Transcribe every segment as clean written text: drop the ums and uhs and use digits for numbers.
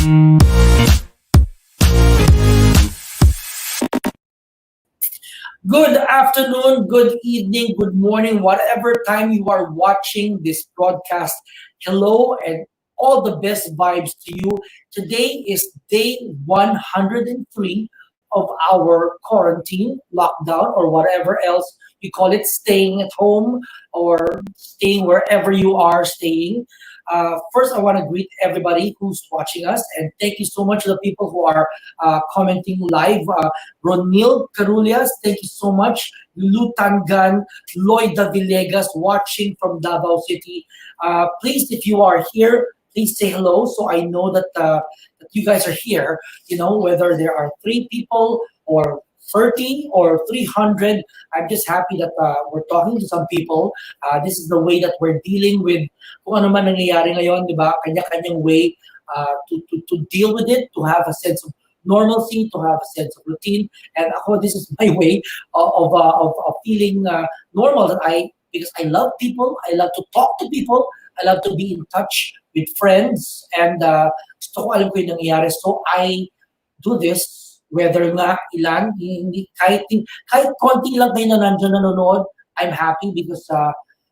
Good afternoon, good evening, good morning, whatever time you are watching this broadcast. Hello and all the best vibes to you. Today is day 103 of our quarantine, lockdown, or whatever else you call it, staying at home or staying wherever you are staying. First, I want to greet everybody who's watching us, and thank you so much to the people who are commenting live. Ronil Carullas, thank you so much. Lutangan, Lloyda Villegas, watching from Davao City. Please, if you are here, please say hello so I know that you guys are here. You know, whether there are 3 people or 30 or 300, I'm just happy that we're talking to some people. This is the way that we're dealing with kung ano man nangyayari ngayon, di ba? Kanya-kanyang way to deal with it, to have a sense of normalcy, to have a sense of routine. And ako, this is my way of feeling normal, because I love people, I love to talk to people, I love to be in touch with friends, and gusto ko alam ko yung nangyayari. So I do this, whether nga ilan, hindi, kahit konti lang kayo na nandiyan nanonood, I'm happy because,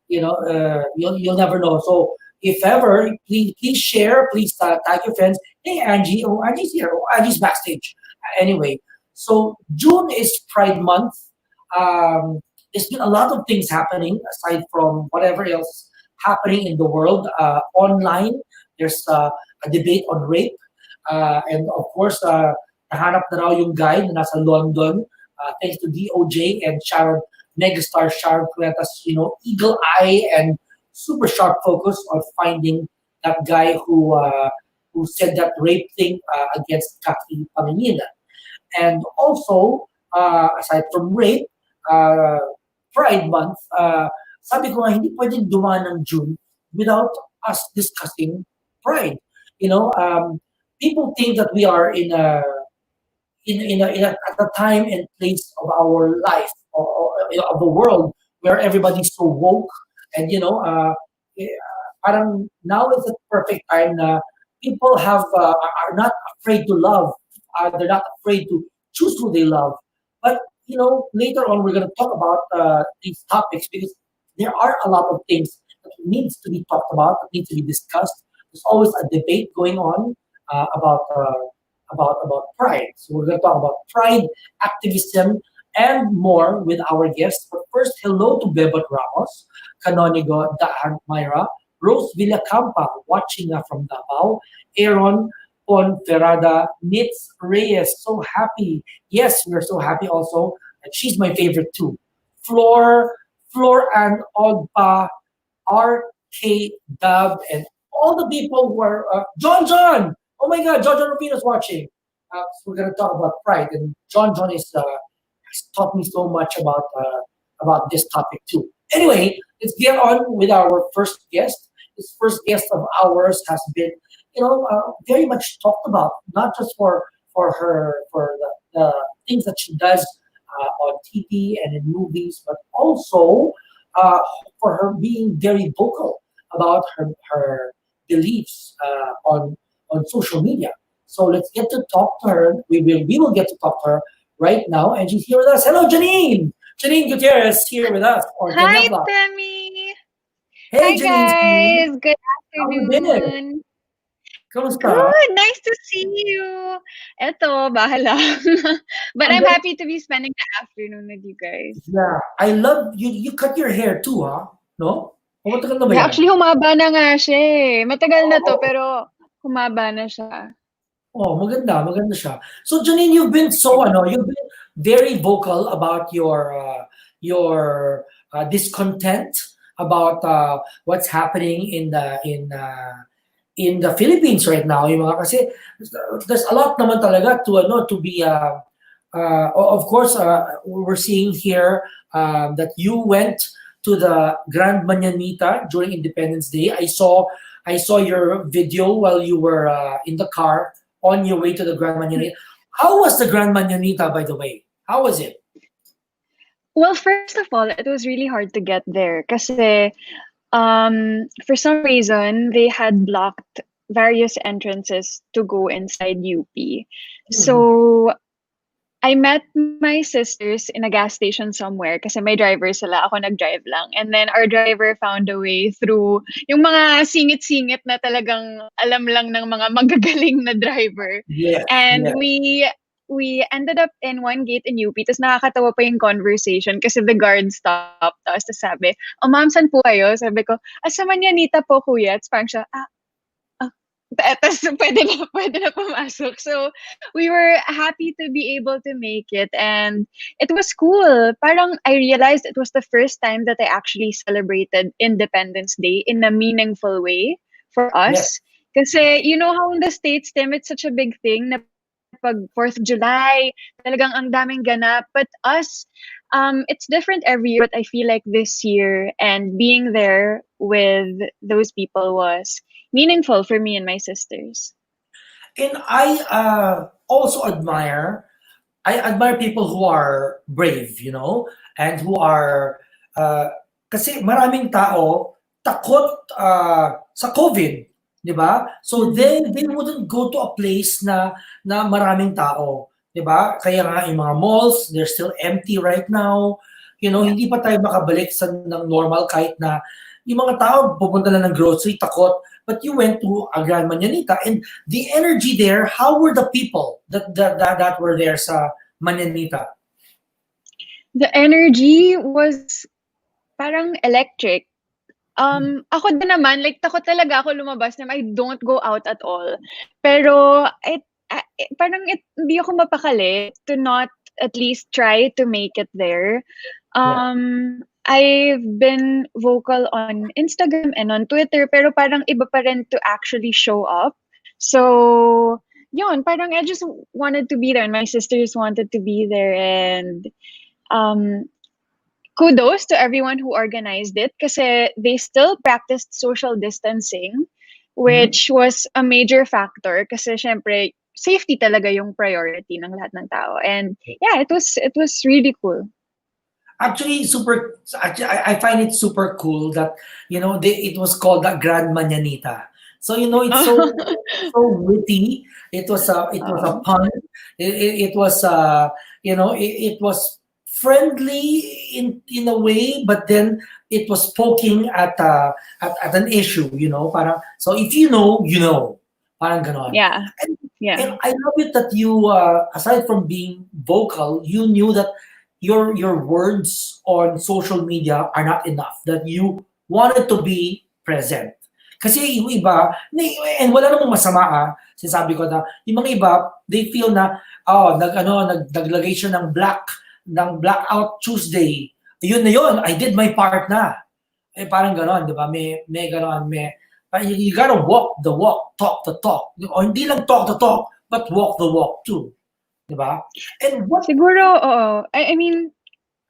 you'll never know. So if ever, please share, please tag your friends. Hey, Angie, oh, Angie's here, oh, Angie's backstage. Anyway, so June is Pride Month. There's been a lot of things happening aside from whatever else happening in the world. Online, there's a debate on rape. And of course, nahanap na raw yung guy na nasa London, thanks to DOJ and megastar Sharon Cuentas, eagle eye and super sharp focus on finding that guy who said that rape thing against Kaki Pangilinan. And also, aside from rape, Pride Month, sabi ko nga, hindi pwedeng dumaan ng June without us discussing Pride. People think that we are in a at a time and place of our life, or of the world, where everybody's so woke, and parang now is the perfect time na people are not afraid to love. They're not afraid to choose who they love. But later on we're going to talk about these topics, because there are a lot of things that needs to be talked about, that needs to be discussed. There's always a debate going on about pride. So we're going to talk about pride, activism, and more with our guests. But first, hello to Bebot Ramos, Canonigo Daan Myra, Rose Villacampa, watching from Davao, Aaron Ponferrada, Nitz Reyes, so happy. Yes, we're so happy also. And she's my favorite too. Floor and Ogpa, RK Dub, and all the people who are John. Oh my God, John Rufino's watching. So we're gonna talk about pride, and John has taught me so much about this topic too. Anyway, let's get on with our first guest. This first guest of ours has been, very much talked about, not just for the things that she does on TV and in movies, but also for her being very vocal about her beliefs on social media. So let's get to talk to her. We will get to talk to her right now, and she's here with us. Hello, Janine. Janine Gutierrez here with us. Hi, Temi. Hey, Hi, Janine. guys. Good How you been? afternoon. Kamusta? Good. Nice to see you. Eto, bahala. But I'm happy to be spending the afternoon with you guys. Yeah, I love you. You cut your hair too, huh? No? O matagal na ba yan? Actually, humaba na nga siya eh. Matagal na to, pero humaba na siya. Oh, maganda siya. So Janine, you've been very vocal about your discontent about what's happening in the Philippines right now. Kasi there's a lot naman talaga to be of course we're seeing here that you went to the Grand Mañanita during Independence Day. I saw your video while you were in the car on your way to the Grand Mañanita. How was the Grand Mañanita, by the way? How was it? Well, first of all, it was really hard to get there kasi for some reason they had blocked various entrances to go inside UP. Mhm. So I met my sisters in a gas station somewhere kasi may driver sila, ako nag-drive lang. And then our driver found a way through yung mga singit-singit na talagang alam lang ng mga magagaling na driver. Yes, And yes. we ended up in one gate in UP. Tapos nakakatawa pa yung conversation kasi the guard stopped us. Tapos sabi, "Oh, ma'am, saan po kayo?" Sabi ko, "Sa Manyanita po, kuya." Tapos parang siya, ah, tas pwede na pumasok. So, we were happy to be able to make it, and it was cool. Parang I realized it was the first time that I actually celebrated Independence Day in a meaningful way for Yes. us. Kasi you know how in the States, Tim, it's such a big thing na pag 4th of July, talagang ang daming ganap. But us, it's different every year, but I feel like this year and being there with those people was meaningful for me and my sisters. And also I admire people who are brave, and who are, uh, kasi maraming tao takot sa COVID, di ba? So Mhm. they wouldn't go to a place na maraming tao, di ba? Kaya nga yung mga malls, they're still empty right now. Yeah. Hindi pa tayo makabalik sa ng normal kahit na yung mga tao pupunta na ng grocery takot. But you went to a Grand Manyanita, and the energy there, how were the people that were there sa Manyanita? The energy was parang electric. Ako din naman, like, takot talaga ako lumabas na I don't go out at all. Pero, parang hindi ako mapakali to not at least try to make it there. Yeah. I've been vocal on Instagram and on Twitter, pero parang iba pa rin to actually show up. So, yun, parang I just wanted to be there and my sisters wanted to be there, and um, kudos to everyone who organized it kasi they still practiced social distancing, Mhm. which was a major factor kasi syempre safety talaga yung priority ng lahat ng tao. And yeah, it was really cool. Actually, I find it super cool that it was called the Grand Mañanita. So it's so witty. It was a Oo. pun. It was it was friendly in a way, but then it was poking at an issue. Parang, so if parang ganon. Yeah. And Yeah. and I love it that you, aside from being vocal, you knew that your words on social media are not enough, that you wanted to be present. Kasi yung iba, and wala namang masama, sinasabi ko na, yung mga iba, they feel na, naglagay siya ng blackout Tuesday. Yun na yun, I did my part na. Parang ganon, di ba? May ganon, you gotta walk the walk, talk the talk. O hindi lang talk the talk, but walk the walk too. Di ba? And what Siguro, oo. I mean,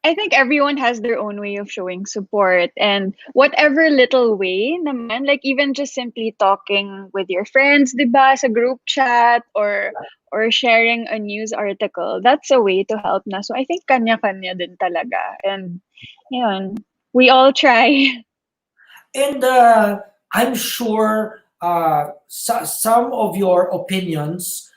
I think everyone has their own way of showing support, and whatever little way naman, like even just simply talking with your friends, 'di ba, sa group chat, or sharing a news article, that's a way to help na. So I think kanya-kanya din talaga. And yun, we all try. And I'm sure some of your opinions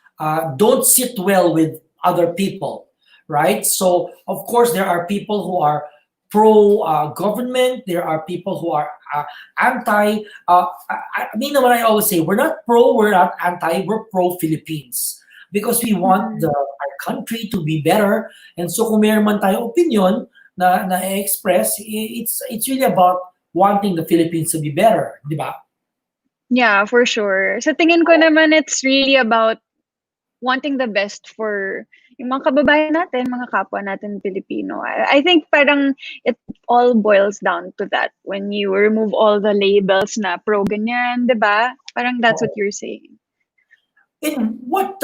don't sit well with other people, right? So, of course, there are people who are pro government, there are people who are anti. I mean, what I always say, we're not pro, we're not anti, we're pro Philippines. Because we want Mhm. our country to be better. And so kung meron man tayong opinion na express, it's really about wanting the Philippines to be better, di ba? Yeah, for sure. Sa tingin ko naman, it's really about wanting the best for yung mga kababayan natin, mga kapwa natin Pilipino. I think parang it all boils down to that. When you remove all the labels na pro ganyan, 'di ba? Parang that's what Oo. you're saying. And what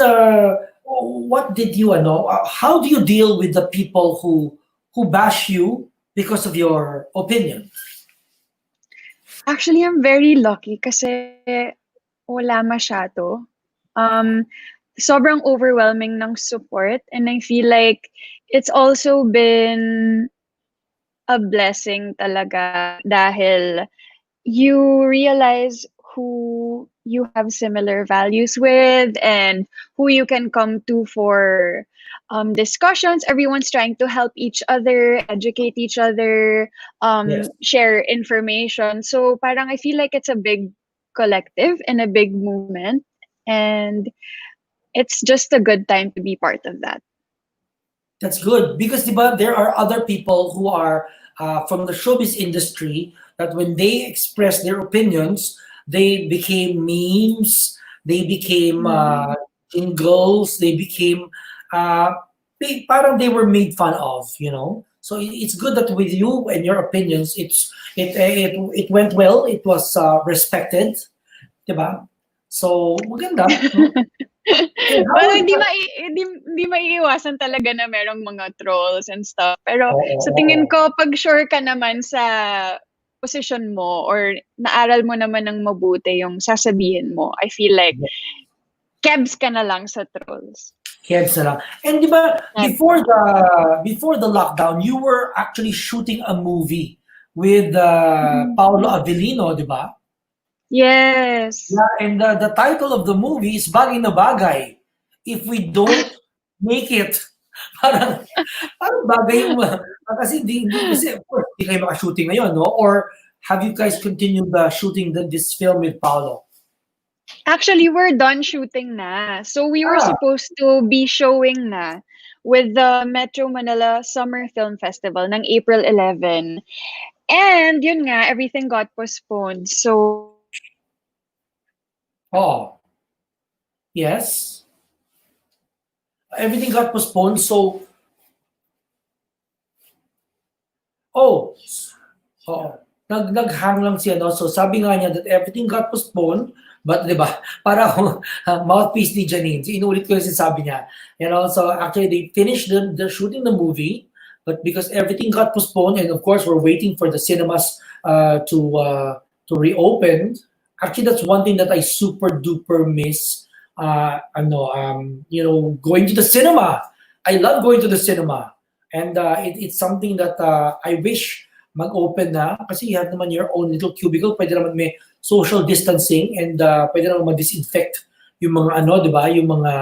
did you know? How do you deal with the people who bash you because of your opinion? Actually, I'm very lucky kasi wala masyado. Um, Sobrang overwhelming ng support, and I feel like it's also been a blessing talaga dahil you realize who you have similar values with and who you can come to for discussions. Everyone's trying to help each other, educate each other, Yes. share information. So parang I feel like it's a big collective and a big movement. And it's just a good time to be part of that. That's good because diba, there are other people who are from the showbiz industry that when they express their opinions, they became memes, they became Mm. jingles, they became uh, parang they were made fun of, you know. So it's good that with you and your opinions, it went well. It was respected, diba? So maganda, no? And how Pero was that? hindi maiiwasan talaga na merong mga trolls and stuff. Pero Oo, sa oo, tingin oo. ko, pag sure ka naman sa position mo or naaral mo naman ng mabuti yung sasabihin mo, I feel like kebs ka na lang sa trolls. Kids na lang. And di ba, Yan. before the lockdown, you were actually shooting a movie with Paolo Mm. Avellino, di ba? Yes. Yeah, and the title of the movie is Bagay na Bagay. If we don't make it, parang, parang bagay yung, kasi kasi of course, di kayo makashooting ngayon, no? Or have you guys continued shooting this film with Paolo? Actually, we're done shooting na. So we were Ah, supposed to be showing na with the Metro Manila Summer Film Festival ng April 11. And yun nga, everything got postponed. So oh, yes. Everything got postponed, so, oh, oo. Nag-hang lang siya, no? So sabi nga niya that everything got postponed, but 'di ba? Para akong mouthpiece ni Janine. So inulit ko yung sinasabi niya. You know, so actually they finished the shooting the movie, but because everything got postponed, and of course we're waiting for the cinemas to reopen. Actually, that's one thing that I super duper miss. Going to the cinema. I love going to the cinema, and it's something that I wish mag-open na kasi you have naman your own little cubicle, pwede naman may social distancing and pwede naman mag-disinfect yung mga ano, 'di ba? Yung mga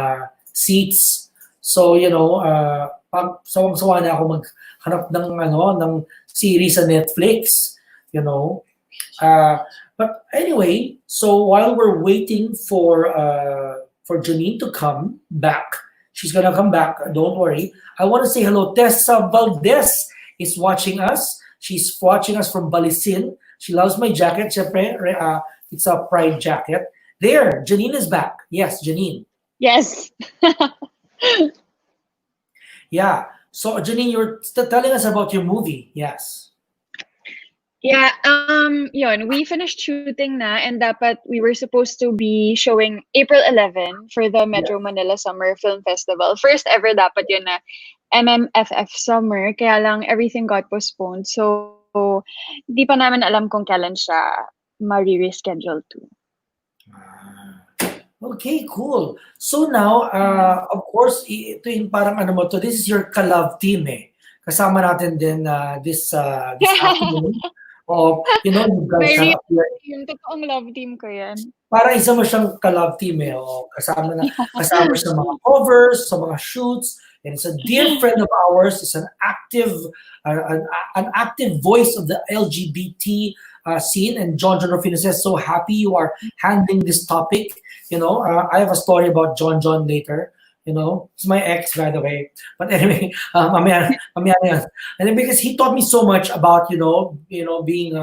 seats. So, pag sawang-sawa na ako maghanap ng ng series sa Netflix, you know. But anyway, so while we're waiting for Janine to come back, she's gonna come back. Don't worry. I want to say hello. Tessa Valdez is watching us. She's watching us from Balisin. She loves my jacket. Siyempre, it's a pride jacket. There, Janine is back. Yes, Janine. yes. Yeah. So, Janine, you're telling us about your movie. Yes. Yeah, yun, we finished shooting na and dapat we were supposed to be showing April 11 for the Yeah. Metro Manila Summer Film Festival. First ever dapat yun na MMFF Summer, kaya lang everything got postponed. So, di pa namin alam kung kailan siya ma-reschedule to. Okay, cool. So now, of course, ito yung parang ano mo to. This is your ka-love team eh. Kasama natin din this afternoon. You guys May have real appeared. yung totoong love team ko yan. Parang isa mo siyang ka-love team eh. Kasama sa mga covers, sa mga shoots. And it's a dear friend of ours. It's an active voice of the LGBT scene. And John Rufino says, so happy you are handling this topic. I have a story about John later. He's my ex, by the way. But anyway, mamaya na yan. And then because he taught me so much about, being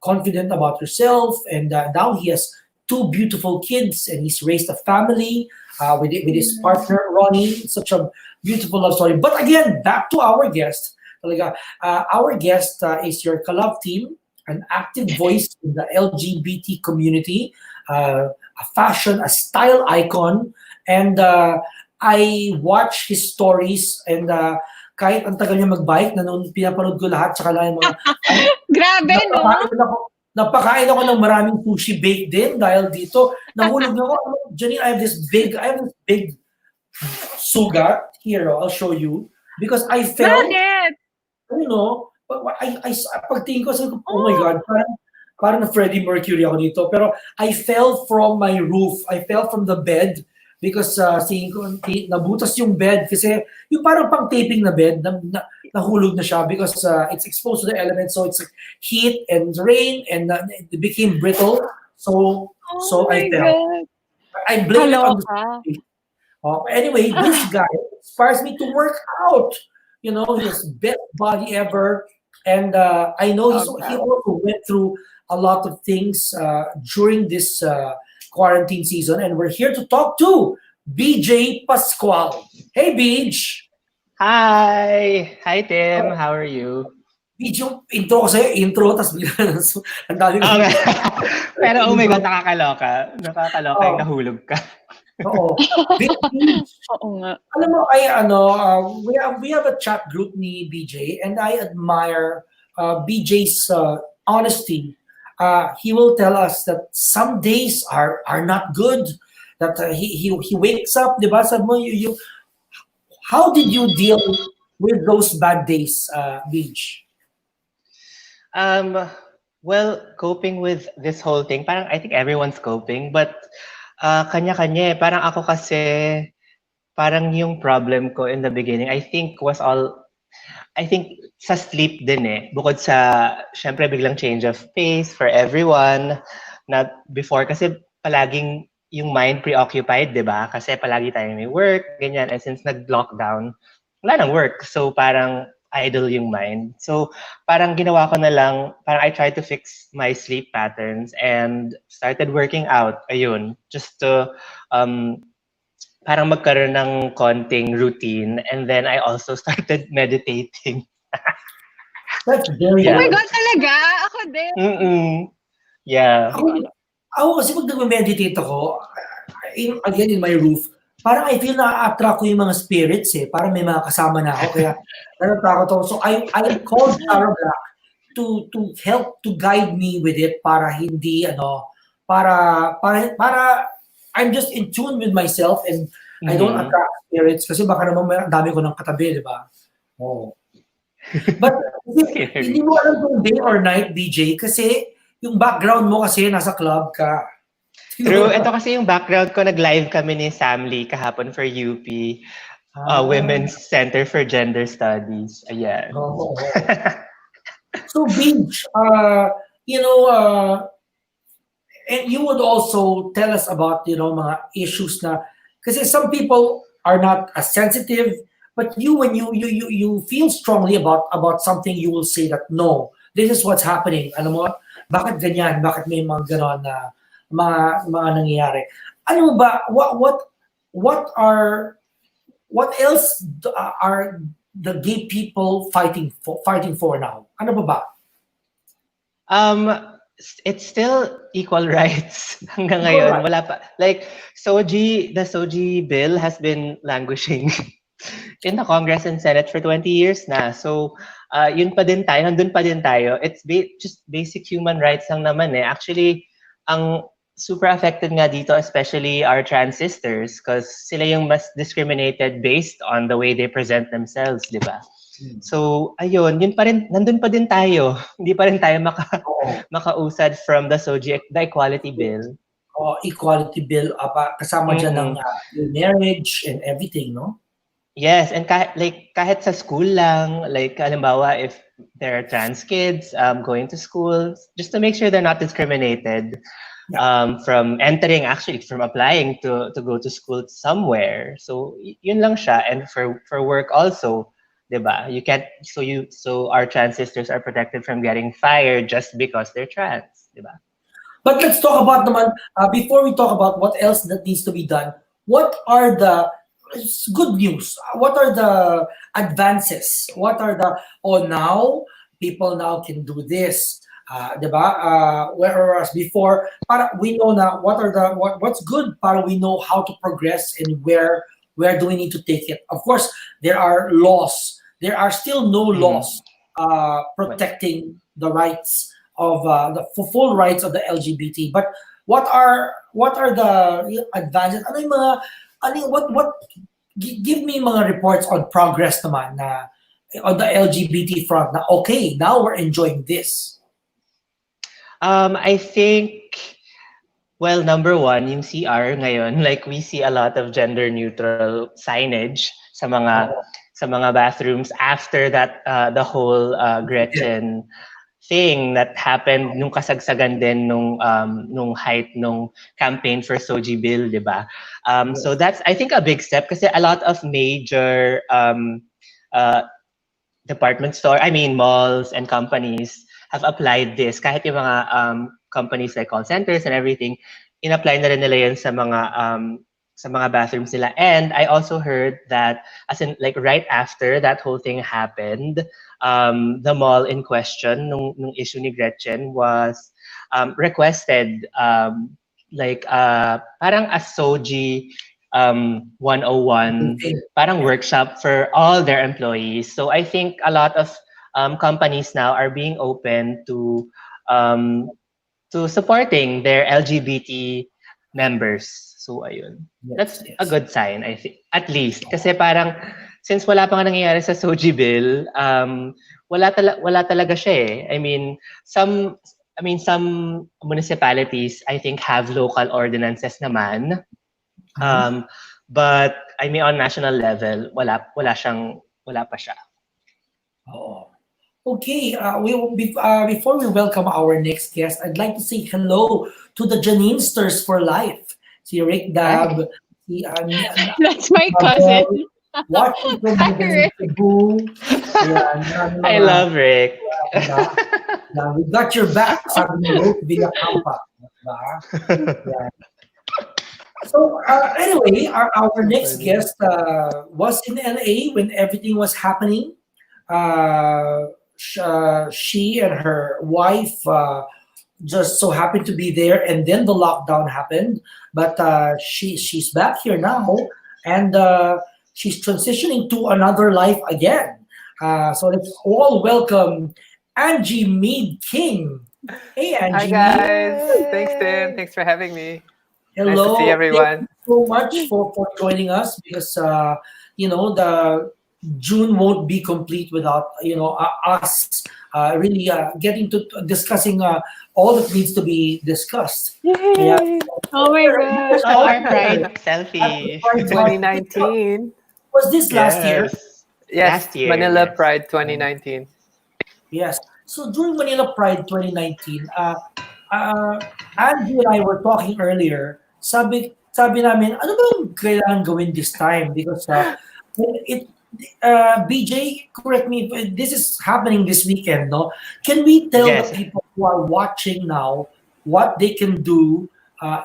confident about yourself. And now he has two beautiful kids and he's raised a family with his partner, Ronnie. Such a beautiful love story. But again, back to our guest. Talaga, our guest is your ka-love team, an active voice in the LGBT community, a style icon, and I watch his stories and kahit ang tagal niya mag-bike, na nung pinapanood ko lahat, tsaka lang yung mga Grabe, no? napakain ako ng maraming sushi bake din dahil dito. Nahulog na ako. Janine, I have this big sugat. Here, I'll show you. Because I felt, Bakit? pagtingin ko, sabi ko, oh my God, parang parang na Freddie Mercury ako dito. Pero I fell from my roof. I fell from the bed because nabutas yung bed kasi yung parang pang taping na bed, nahulog na siya because it's exposed to the elements. So it's heat and rain and it became brittle. So Oh I my fell. God. I blame it on the Kaloka. anyway, this guy inspires me to work out. You know, his best body ever. And I know he Sobra. also went through a lot of things during this quarantine season. And we're here to talk to BJ Pascual. Hey, BJ. Hi! Hi, Tim. How are you? BJ, yung intro ko sa'yo, intro, tapos bigla, ang dami ko. Oo nga. Pero oh my intro. God, nakakaloka. Nakakaloka yung nahulog ka. Oo. BJ, Oo nga. alam mo, we have a chat group ni BJ and I admire BJ's honesty. He will tell us that some days are not good. That he wakes up, di ba? Sabi mo, how did you deal with those bad days, BJ? Well, coping with this whole thing, parang I think everyone's coping, but kanya-kanya eh. Parang ako kasi, parang yung problem ko in the beginning, I think sa sleep din eh. Bukod sa, syempre biglang change of pace for everyone. Not before, kasi palaging yung mind preoccupied, di ba? Kasi palagi tayo may work, ganyan. And since nag-lockdown, wala nang work. So parang idle yung mind. So parang ginawa ko na lang, parang I tried to fix my sleep patterns and started working out. Ayun, just to parang magkaroon ng konting routine. And then I also started meditating. That's very Oh my Yeah. God, talaga? Ako din. Yeah. Ako kasi pag nag-meditate ako, again in my roof, parang I feel na-attract ko yung mga spirits eh. Parang may mga kasama na ako. Kaya natatakot ako. So I called Tara Black to help to guide me with it para hindi para I'm just in tune with myself and I don't attract spirits kasi baka naman ang dami ko ng katabi, di ba? Oh. But hindi mo alam kung day or night, BJ, kasi yung background mo kasi nasa club ka. True. Ito kasi yung background ko, nag-live kami ni Sam Lee kahapon for UP, Women's Center for Gender Studies. Ayan. Oh. So, Beach, and you would also tell us about, mga issues na, kasi some people are not as sensitive, but when you feel strongly about something, you will say that, no, this is what's happening. Ano mo, bakit ganyan? Bakit may mga ganon na mga nangyayari? Ano ba, what else are the gay people fighting for now? Ano ba? It's still equal rights hanggang ngayon. Wala pa. Like, the SOGI bill has been languishing in the Congress and Senate for 20 years na. So, yun pa din tayo, nandun pa din tayo. It's just basic human rights lang naman eh. Actually, ang super affected nga dito, especially our trans sisters, because sila yung mas discriminated based on the way they present themselves, di ba? So, ayun, yun pa rin, nandun pa din tayo. Hindi pa rin tayo makausad from the SOGI, the Equality Bill. Equality Bill, kasama dyan ng marriage and everything, no? Yes, and kahit sa school lang, like, halimbawa, if there are trans kids going to school, just to make sure they're not discriminated from entering, actually, from applying to go to school somewhere. So, yun lang siya. And for work also, diba? You can't, so our trans sisters are protected from getting fired just because they're trans, diba? But let's talk about naman, before we talk about what else that needs to be done, what are the good news? What are the advances? What are now people now can do this, diba? Whereas before, para we know na what's good, para we know how to progress and where do we need to take it. Of course, there are laws. There are still no laws protecting the rights of the full rights of the LGBT. But what are the advances? Ano yung mga give me mga reports on progress naman na on the LGBT front na okay, now we're enjoying this. I think, well, number one, yung CR ngayon, like we see a lot of gender neutral signage Oo. sa mga bathrooms after that the whole Yeah. Gretchen thing that happened nung kasagsagan din nung height nung campaign for Soji Bill, 'di ba? So Yes. that's I think a big step kasi a lot of major uh, department store, I mean malls and companies have applied this. Kahit yung mga companies like call centers and everything, in-apply na rin nila yan sa mga bathrooms nila. And I also heard that, as in like right after that whole thing happened, the mall in question, nung issue ni Gretchen, was requested like parang a Soji 101 Okay. parang Yeah. workshop for all their employees. So I think a lot of companies now are being open um, to supporting their LGBT members. So ayun. Yes. That's a Yes. good sign, I think. At least. Kasi parang, since wala pa nga nangyayari sa Soji Bill, wala talaga siya eh. Some municipalities, I think, have local ordinances naman. Mhm. But I mean, on national level, wala pa siya. Oo. Okay, before we welcome our next guest, I'd like to say hello to the Janinesters for life. Si Rick Hi. Dab, si That's my cousin. Mabel, watching from Hi, Magaling Rick. Cebu. Ayan, maraming I mga, love Rick. diba? We got your back, sabi ni Rose Villacampa. Diba? Yeah. So anyway, our So next funny. guest was in LA when everything was happening. She and her wife just so happened to be there, and then the lockdown happened. But she's back here now, and she's transitioning to another life again. So let's all welcome Angie Mead King. Hey, Hi Angie. guys. Thanks, Tim. Yay! Thanks for having me. Nice to see Hello. Thank you everyone. so much for joining us because the June won't be complete without us really getting to discussing all that needs to be discussed. Yeah. Yay! Oh my You were gosh, on out our there pride. at the Selfie. Pride March. 2019. Was this last year? Yes. Yes, Last year, Manila yes. Pride 2019. Yes. So during Manila Pride 2019, uh, Angie and I were talking earlier. Sabi namin, ano bang kailangan gawin this time? Because it BJ, correct me if this is happening this weekend, no? Can we tell the Yes. people who are watching now what they can do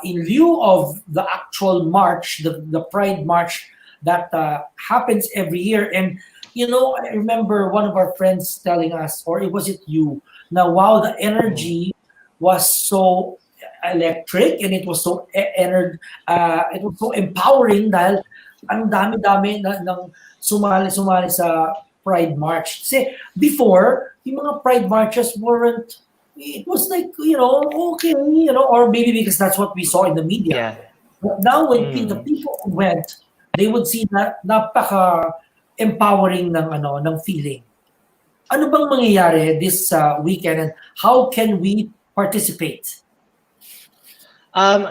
in lieu of the actual march, the Pride March that happens every year? And I remember one of our friends telling us, or was it you? Now, wow, the Mm. energy was so electric and it was so it was so empowering dahil ang dami-dami ng sumali sa Pride March. Kasi before, yung mga Pride Marches weren't, it was like, okay, or maybe because that's what we saw in the media. Yeah. But now when the Mm. people who went, they would see na napaka-empowering ng feeling. Ano bang mangyayari this weekend and how can we participate?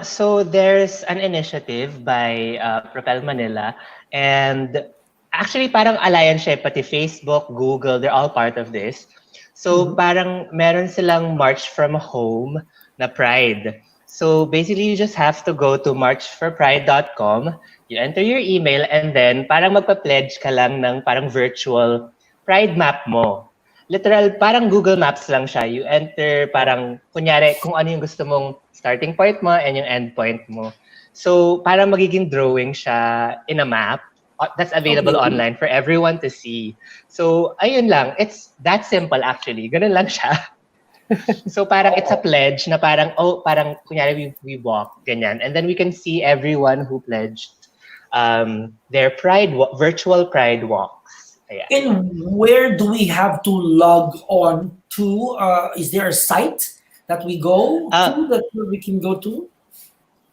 So there's an initiative by Propel Manila, and actually parang alliance siya, pati Facebook, Google, they're all part of this. So Mhm. parang meron silang March from Home na Pride. So basically you just have to go to marchforpride.com, you enter your email, and then parang magpa-pledge ka lang ng parang virtual Pride map mo. Literal, parang Google Maps lang siya. You enter parang, kunyari, kung ano yung gusto mong starting point mo and yung end point mo. So, parang magiging drawing siya in a map that's available Okay. online for everyone to see. So, ayun lang. It's that simple actually. Ganun lang siya. So, parang it's a pledge na parang, parang, kunyari, we walk, ganyan. And then we can see everyone who pledged their virtual Pride walks. Ayan. And where do we have to log on to? Is there a site that we go to that we can go to?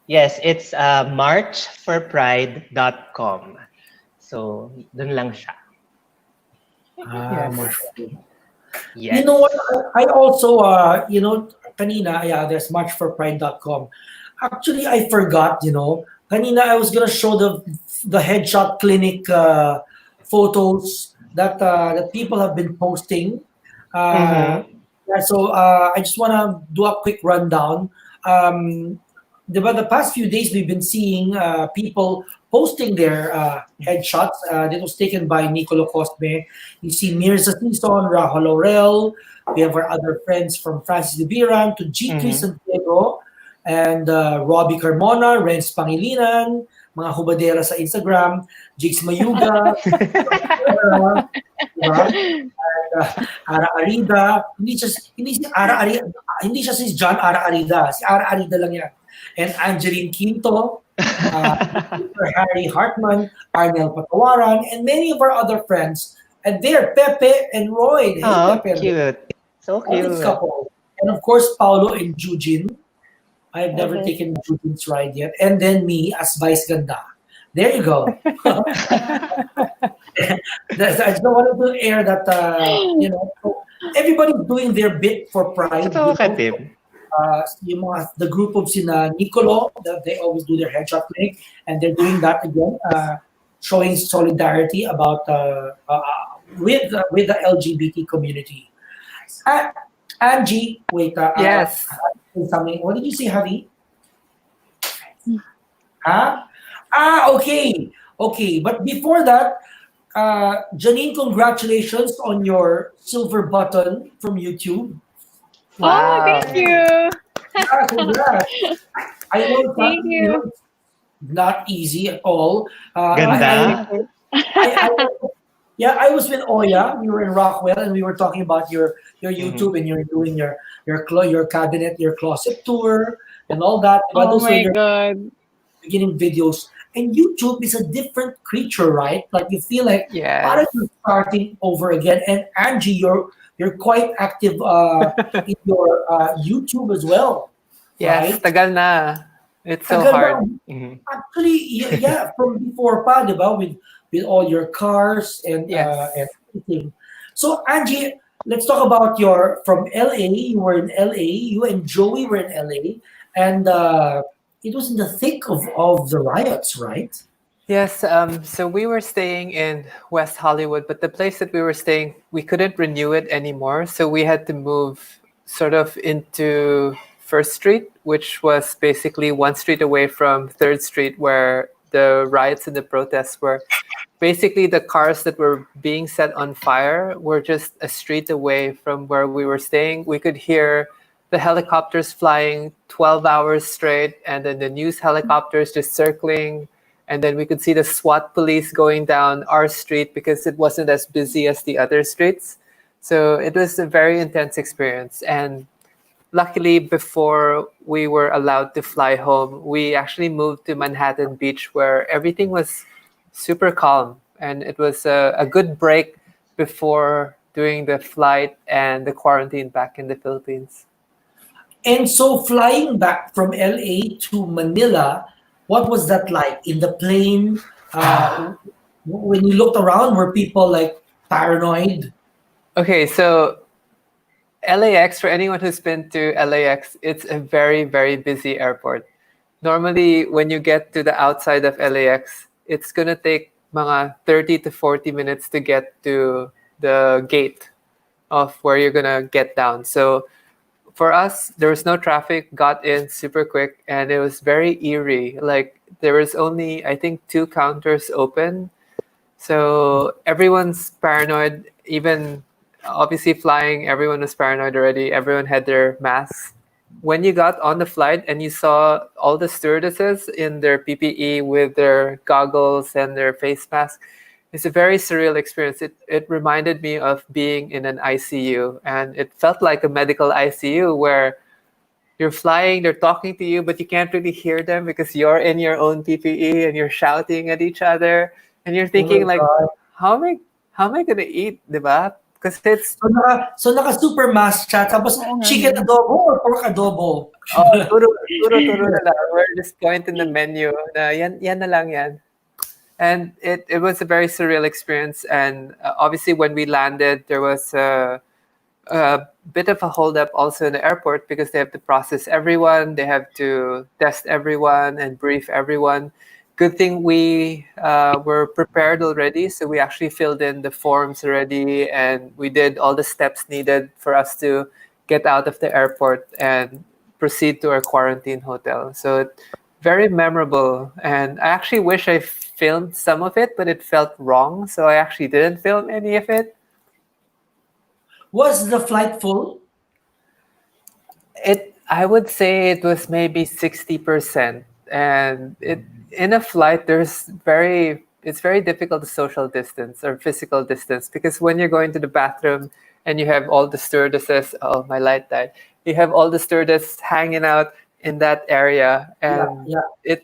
Yes, it's marchforpride.com. So, dun lang siya. Ah, Yes. March. You know what? Yes. I also, kanina, yeah, there's marchforpride.com. Actually, I forgot, kanina I was gonna show the headshot clinic photos that people have been posting. Uh, Mm-hmm. yeah, so I just wanna do a quick rundown. Um, the past few days we've been seeing people posting their headshots. That was taken by Nicolo Cosme. You see Mirza Sison, Rahul Laurel. We have our other friends from Francis de Biran to G3 Mm-hmm. Santiago and Robbie Carmona, Renz Pangilinan, mga hubadera sa Instagram, Jigs Mayuga, diba? And, Ara Arida, hindi siya si John Ara Arida, si Ara Arida lang yan. And Angeline Quinto, Mr. Harry Hartman, Arnel Patawaran, and many of our other friends. And there, Pepe and Roy. Hey, Oh, Pepe and Roy. cute. So It's cute. couple. And of course, Paulo and Jujin. I've never Okay. taken Jujin's ride yet. And then me as Vice Ganda. There you go. I just don't want to air that, so everybody's doing their bit for pride, Provocative. the group of sina Nicolo, that they always do their headshot clinic, and they're doing that again, showing solidarity about with the LGBT community. Uh, Angie, wait, Yes. something. What did you say, Javi? Huh? Okay, okay. But before that, Janine, congratulations on your silver button from YouTube. Oh, Wow. thank you. Yeah, congrats. I know it's not, Thank you. it's not easy at all. Ganda. I, yeah, I was with Oya. We were in Rockwell, and we were talking about your Mm-hmm. YouTube, and you're doing your cabinet, your closet tour, and all that. But Oh those were my your God. beginning videos. And YouTube is a different creature, right? Like you feel like Yes. parang you're starting over again. And Angie, you're quite active in your YouTube as well, Yes. right? Tagal na. It's so Tagal na. hard. Mm-hmm. Actually, yeah, from before pa, di ba? With all your cars and Yes. everything. So Angie, let's talk about your from LA. You were in LA. You and Joey were in LA, and it was in the thick of the riots, right? Yes. So we were staying in West Hollywood, but the place that we were staying, we couldn't renew it anymore. So we had to move sort of into First Street, which was basically one street away from Third Street, where the riots and the protests were. Basically, the cars that were being set on fire were just a street away from where we were staying. We could hear the helicopters flying 12 hours straight, and then the news helicopters just circling. And then we could see the SWAT police going down our street because it wasn't as busy as the other streets. So it was a very intense experience. And luckily, before we were allowed to fly home, we actually moved to Manhattan Beach where everything was super calm. And it was a good break before doing the flight and the quarantine back in the Philippines. And so flying back from LA to Manila, what was that like in the plane? When you looked around, were people like paranoid? Okay, so LAX, for anyone who's been to LAX, it's a very, very busy airport. Normally, when you get to the outside of LAX, it's going to take mga 30 to 40 minutes to get to the gate of where you're going to get down. So for us, there was no traffic, got in super quick, and it was very eerie. Like there was only, I think, 2 counters open. So everyone's paranoid, even obviously flying, everyone was paranoid already. Everyone had their masks. When you got on the flight and you saw all the stewardesses in their PPE with their goggles and their face masks, it's a very surreal experience. It reminded me of being in an ICU, and it felt like a medical ICU where you're flying, they're talking to you, but you can't really hear them because you're in your own PPE and you're shouting at each other, and you're Oh my thinking like, God. how am I gonna eat, diba? Because it's So naka super mask siya, tapos chicken adobo or pork adobo? turo na lang. We're just pointing the menu na yan na lang yan. And it was a very surreal experience. And obviously when we landed, there was a bit of a holdup also in the airport because they have to process everyone, they have to test everyone and brief everyone. Good thing we were prepared already, so we actually filled in the forms already, and we did all the steps needed for us to get out of the airport and proceed to our quarantine hotel. So very memorable, and I actually wish I filmed some of it, but it felt wrong, so I actually didn't film any of it. Was the flight full? I would say it was maybe 60%, and it in a flight it's very difficult to social distance or physical distance, because when you're going to the bathroom and you have all the stewardesses, oh, my light died, you have all the stewardesses hanging out in that area, and Yeah.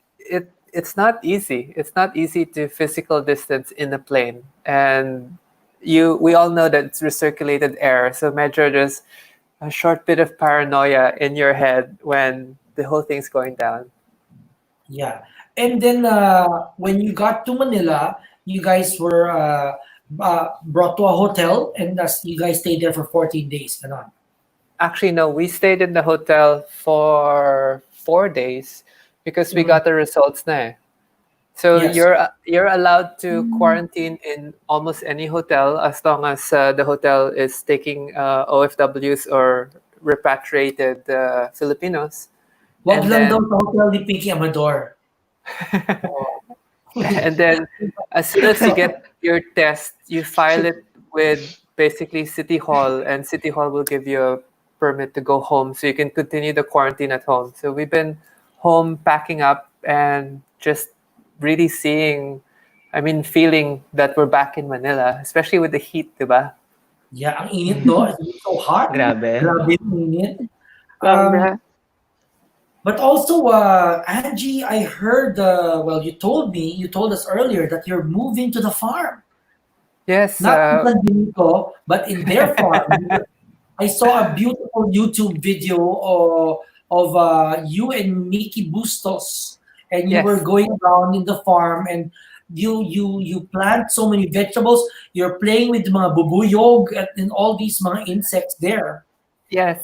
it's not easy. It's not easy to physical distance in a plane, and we all know that it's recirculated air, so medyo there's a short bit of paranoia in your head when the whole thing's going down. Yeah. And then when you got to Manila, you guys were brought to a hotel, and you guys stayed there for 14 days. Ganon. Actually, no, we stayed in the hotel for 4 days because we got the results na eh. So Yes. you're allowed to quarantine in almost any hotel as long as the hotel is taking OFWs or repatriated Filipinos. Wag And lang then daw sa hotel ni Pinky Amador. and then as soon as you get your test, you file it with basically City Hall, and City Hall will give you a permit to go home so you can continue the quarantine at home. So we've been home packing up and just really feeling that we're back in Manila, especially with the heat, diba? Yeah, ang init do. It's so hot. Grabe. Grabe ang init. Sobra. But also, Angie, I heard, you told us earlier that you're moving to the farm. Yes, Not in San Benito, but in their farm. I saw a beautiful YouTube video of you and Mickey Bustos, and you were yes. going around in the farm, and you plant so many vegetables. You're playing with mga bubuyog and all these mga insects there. Yes,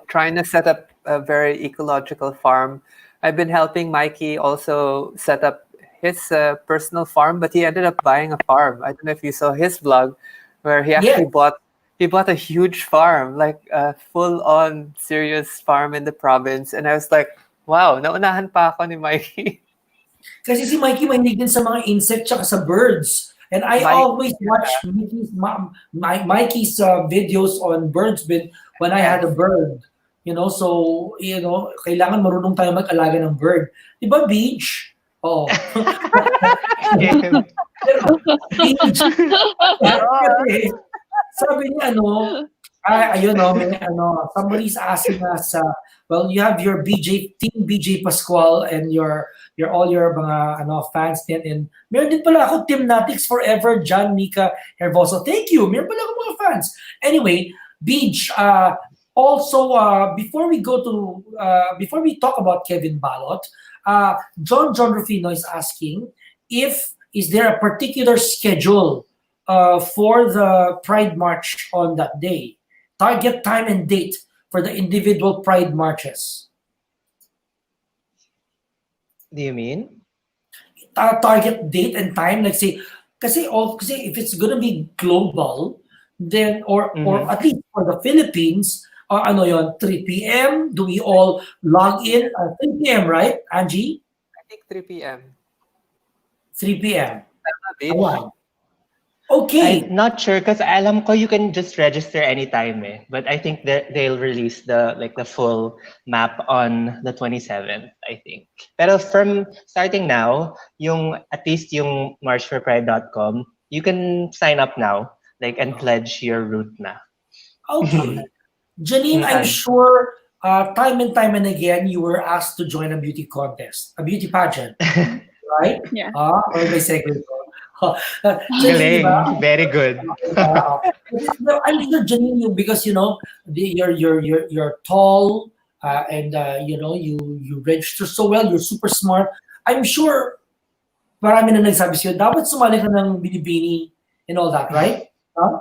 trying to set up a very ecological farm. I've been helping Mikey also set up his personal farm, but he ended up buying a farm. I don't know if you saw his vlog, where he actually Yes. bought a huge farm, like a full-on serious farm in the province. And I was like, wow, naunahan pa ako ni Mikey. Kasi si Mikey mahilig din sa mga insect tsaka sa birds. And I Mike, always watch Mikey's videos on birds when I had a bird. So, kailangan marunong tayo mag-alaga ng bird. Di ba, Beach? Oh. Beach. Kasi, sabi niya, somebody's asking us, you have your Team BJ Pascual and all your mga fans din, and meron din pala ako Team Natix Forever, John Mika Herboso. Thank you. Meron pala ako mga fans. Anyway, Beach, also before we talk about Kevin Balot, John Rufino is asking is there a particular schedule for the Pride March on that day? Target time and date for the individual Pride marches. Do you mean? Target date and time, like say, kasi if it's gonna be global, then or at least for the Philippines, 3 p.m. Do we all log in at 3 p.m. right, Angie? I think 3 p.m. 3 p.m. Beach. Wow. Okay. I'm not sure because alam ko you can just register anytime eh. But I think that they'll release the full map on the 27th, I think. Pero from starting now, at least yung marchforpride.com, you can sign up now and pledge your route na. Okay. Janine, I'm sure time and time and again you were asked to join a beauty contest, a beauty pageant, right? Yeah. Or may segment ko. Galing. Very good. I'm sure Janine, because you're tall and you register so well. You're super smart. I'm sure marami na nagsabi sa'yo, dapat sumali ka ng binibini and all that, right? Huh?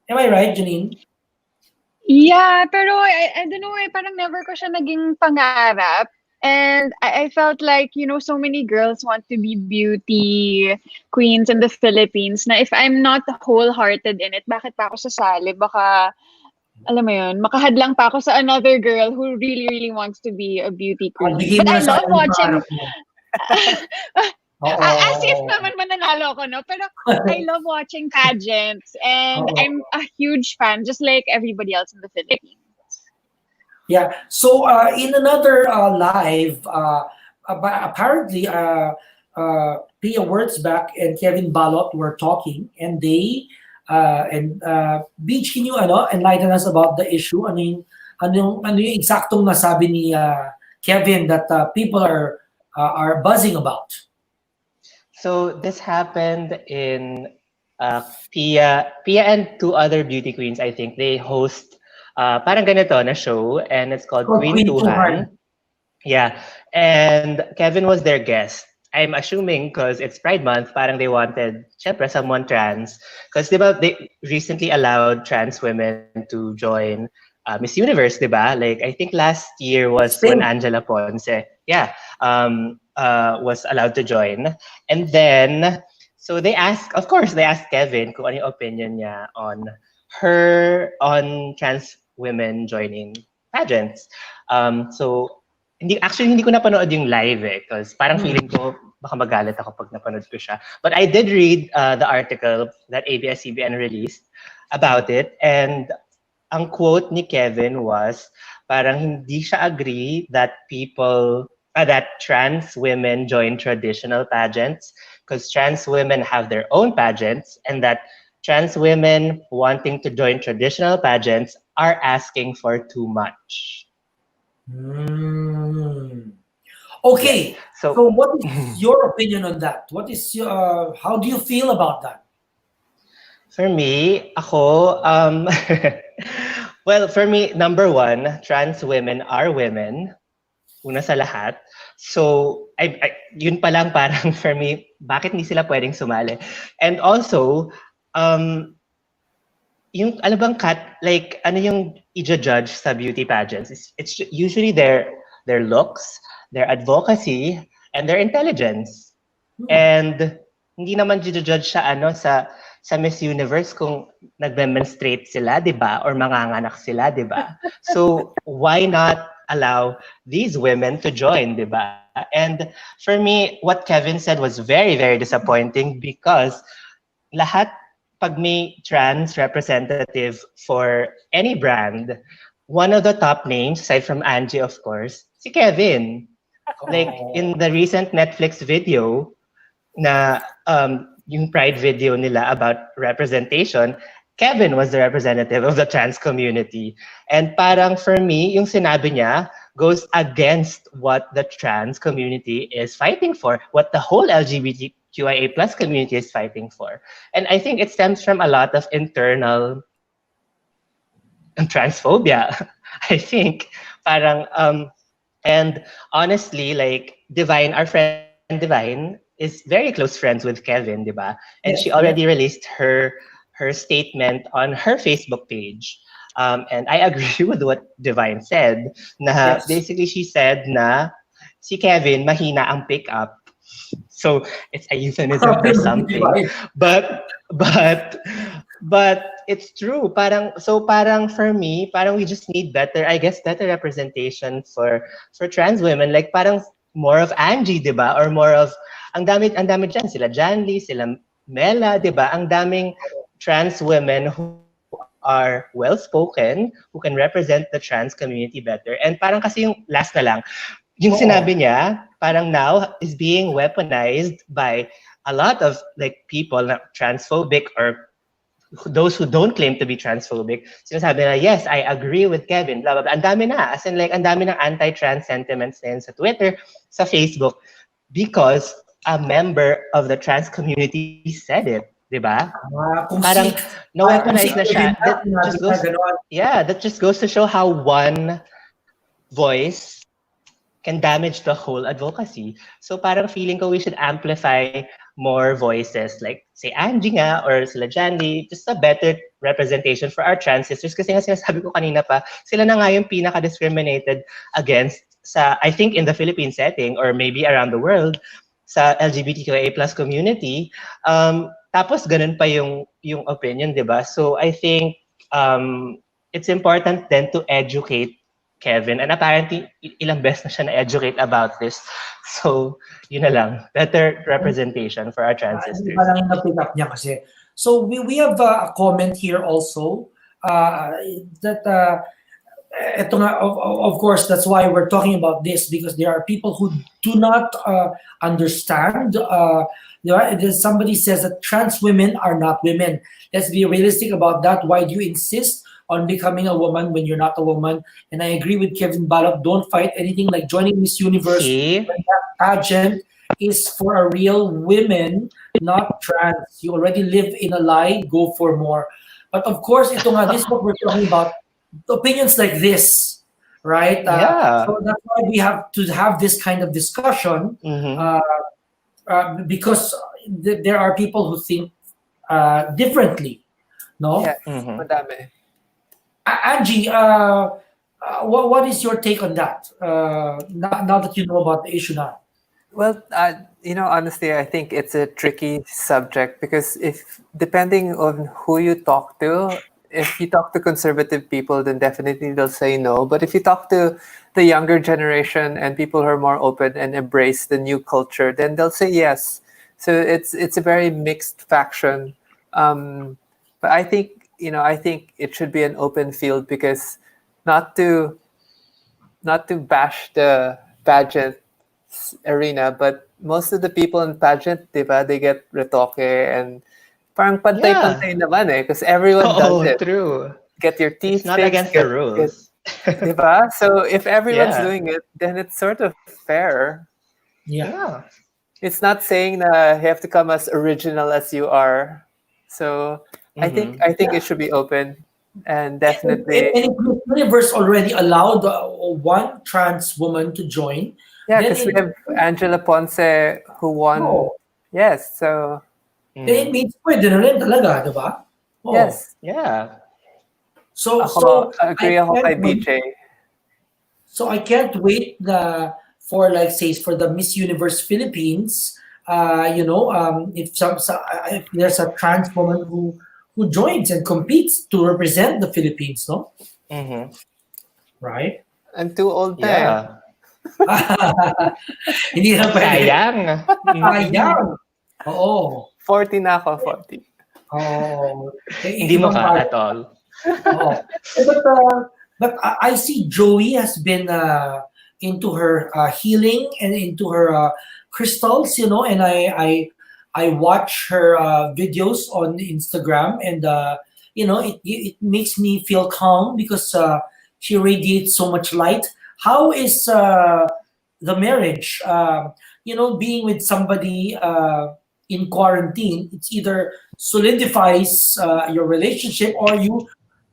Am I right, Janine? Yeah, pero I don't know parang never ko siya naging pangarap. And I felt like, so many girls want to be beauty queens in the Philippines na if I'm not wholehearted in it, bakit pa ako sasali? Baka, alam mo yun, makahadlang pa ako sa another girl who really, really wants to be a beauty queen. Bigay But mo I na sa love akin yung watching pangarap mo. As if Oo. naman mananalo ko, no? Pero I love watching pageants and Oo. I'm a huge fan, just like everybody else in the Philippines. Yeah. So in another live, apparently, Pia Wurtzbach and Kevin Balot were talking, and Beach, can you enlighten us about the issue? Ano yung eksaktong nasabi ni Kevin that people are buzzing about? So this happened in Pia and two other beauty queens. I think they host parang ganito na show, and it's called Called Queen Queen Tuhan. Tuhan. Yeah, and Kevin was their guest. I'm assuming because it's Pride Month, parang they wanted, syempre, someone trans. Because they recently allowed trans women to join Miss Universe, diba? Like, I think last year was when Same. Angela Ponce, yeah, was allowed to join. And then, so of course, they asked Kevin kung ano yung opinion niya on trans women joining pageants. So, hindi ko napanood yung live because parang feeling ko baka magalit ako pag napanood ko siya. But I did read the article that ABS-CBN released about it, and ang quote ni Kevin was parang hindi siya agree that that trans women join traditional pageants because trans women have their own pageants, and that trans women wanting to join traditional pageants are asking for too much. Okay, So so what is your opinion on that? How do you feel about that? for me, well, for me, number one, trans women are women, una sa lahat. So, yun pa lang parang for me, bakit hindi sila pwedeng sumali? And also, yung ano bang ano yung i-judge sa beauty pageants? It's usually their looks, their advocacy, and their intelligence. And hindi naman i-judge sa Miss Universe kung nagdemonstrate sila, 'di ba? Or manganganak sila, 'di ba? So why not allow these women to join, 'di ba? And for me, what Kevin said was very, very disappointing because lahat pag may trans representative for any brand, one of the top names, aside from Angie, of course, si Kevin. Like in the recent Netflix video na yung Pride video nila about representation, Kevin was the representative of the trans community. And parang for me, yung sinabi niya goes against what the trans community is fighting for, what the whole LGBTQIA plus community is fighting for. And I think it stems from a lot of internal transphobia. I think parang and honestly, like Divine, our friend Divine, is very close friends with Kevin, diba? And Yes, she already released her statement on her Facebook page. And I agree with what Divine said. Na basically she said na si Kevin mahina ang pick-up. So it's a euphemism for something. But it's true. Parang for me, parang we just need better representation for trans women. Like parang more of Angie, 'di ba? Or more of ang dami dyan, sila Janly, sila Mela, 'di ba? Ang daming trans women who are well-spoken, who can represent the trans community better. And parang kasi yung last na lang, yung sinabi niya, parang now is being weaponized by a lot of like people na transphobic or those who don't claim to be transphobic. Sinasabi na, yes, I agree with Kevin, blah, blah, blah. Ang dami na. As in like, ang dami ng anti-trans sentiments na yun sa Twitter, sa Facebook, because a member of the trans community said it. Diba? Parang na-weaponize na siya. That just goes to show how one voice can damage the whole advocacy. So parang feeling ko we should amplify more voices, like say Angie nga or sila Janine, just a better representation for our trans sisters. Kasi nga sinasabi ko kanina pa, sila na nga yung pinaka-discriminated against sa, I think in the Philippine setting or maybe around the world, sa LGBTQIA plus community. Tapos ganun pa yung opinion, di ba? So I think it's important then to educate Kevin. And apparently, ilang beses na siya na-educate about this. So, yun na lang. Better representation for our trans sisters. Iba lang yung na-pick up niya kasi. So, we have a comment here also that ito nga, of course, that's why we're talking about this, because there are people who do not understand. Somebody says that trans women are not women. Let's be realistic about that. Why do you insist on becoming a woman when you're not a woman? And I agree with Kevin Balak. Don't fight anything like joining Miss Universe. See? When that pageant is for a real women, not trans. You already live in a lie. Go for more. But of course, ito nga, this is what we're talking about. Opinions like this, right? Yeah. So that's why we have to have this kind of discussion, because there are people who think differently. No? Yes, madami. Angie, what is your take on that? Now that you know about the issue now. Well, honestly, I think it's a tricky subject because if depending on who you talk to, if you talk to conservative people, then definitely they'll say no. But if you talk to the younger generation and people who are more open and embrace the new culture, then they'll say yes. So it's a very mixed faction. But I think it should be an open field because not to bash the pageant arena, but most of the people in pageant, diba, they get retoque and parang pantay-pantay naman because everyone does it. True. Get your teeth It's not fixed, against the rules. diba? So if everyone's doing it, then it's sort of fair. Yeah. It's not saying that you have to come as original as you are. So I think it should be open and definitely. And if Universe already allowed one trans woman to join. Yeah, because we have Angela Ponce who won. Oh. Yes, so. Then it means pwede na rin talaga, diba? Oh. Yes. Yeah. So agree ako kay BJ. So I can't wait for the Miss Universe Philippines. If there's a trans woman who joins and competes to represent the Philippines, no? Right? I'm too old na. Yeah. Hindi na pwede. Sayang. Oo. 40 na ako, 40. Oh. Hindi mo ka at all. Oh. But I see Joey has been into her healing and into her crystals, and I watch her videos on Instagram, and it makes me feel calm because she radiates so much light. How is the marriage? Being with somebody in quarantine, it's either solidifies your relationship or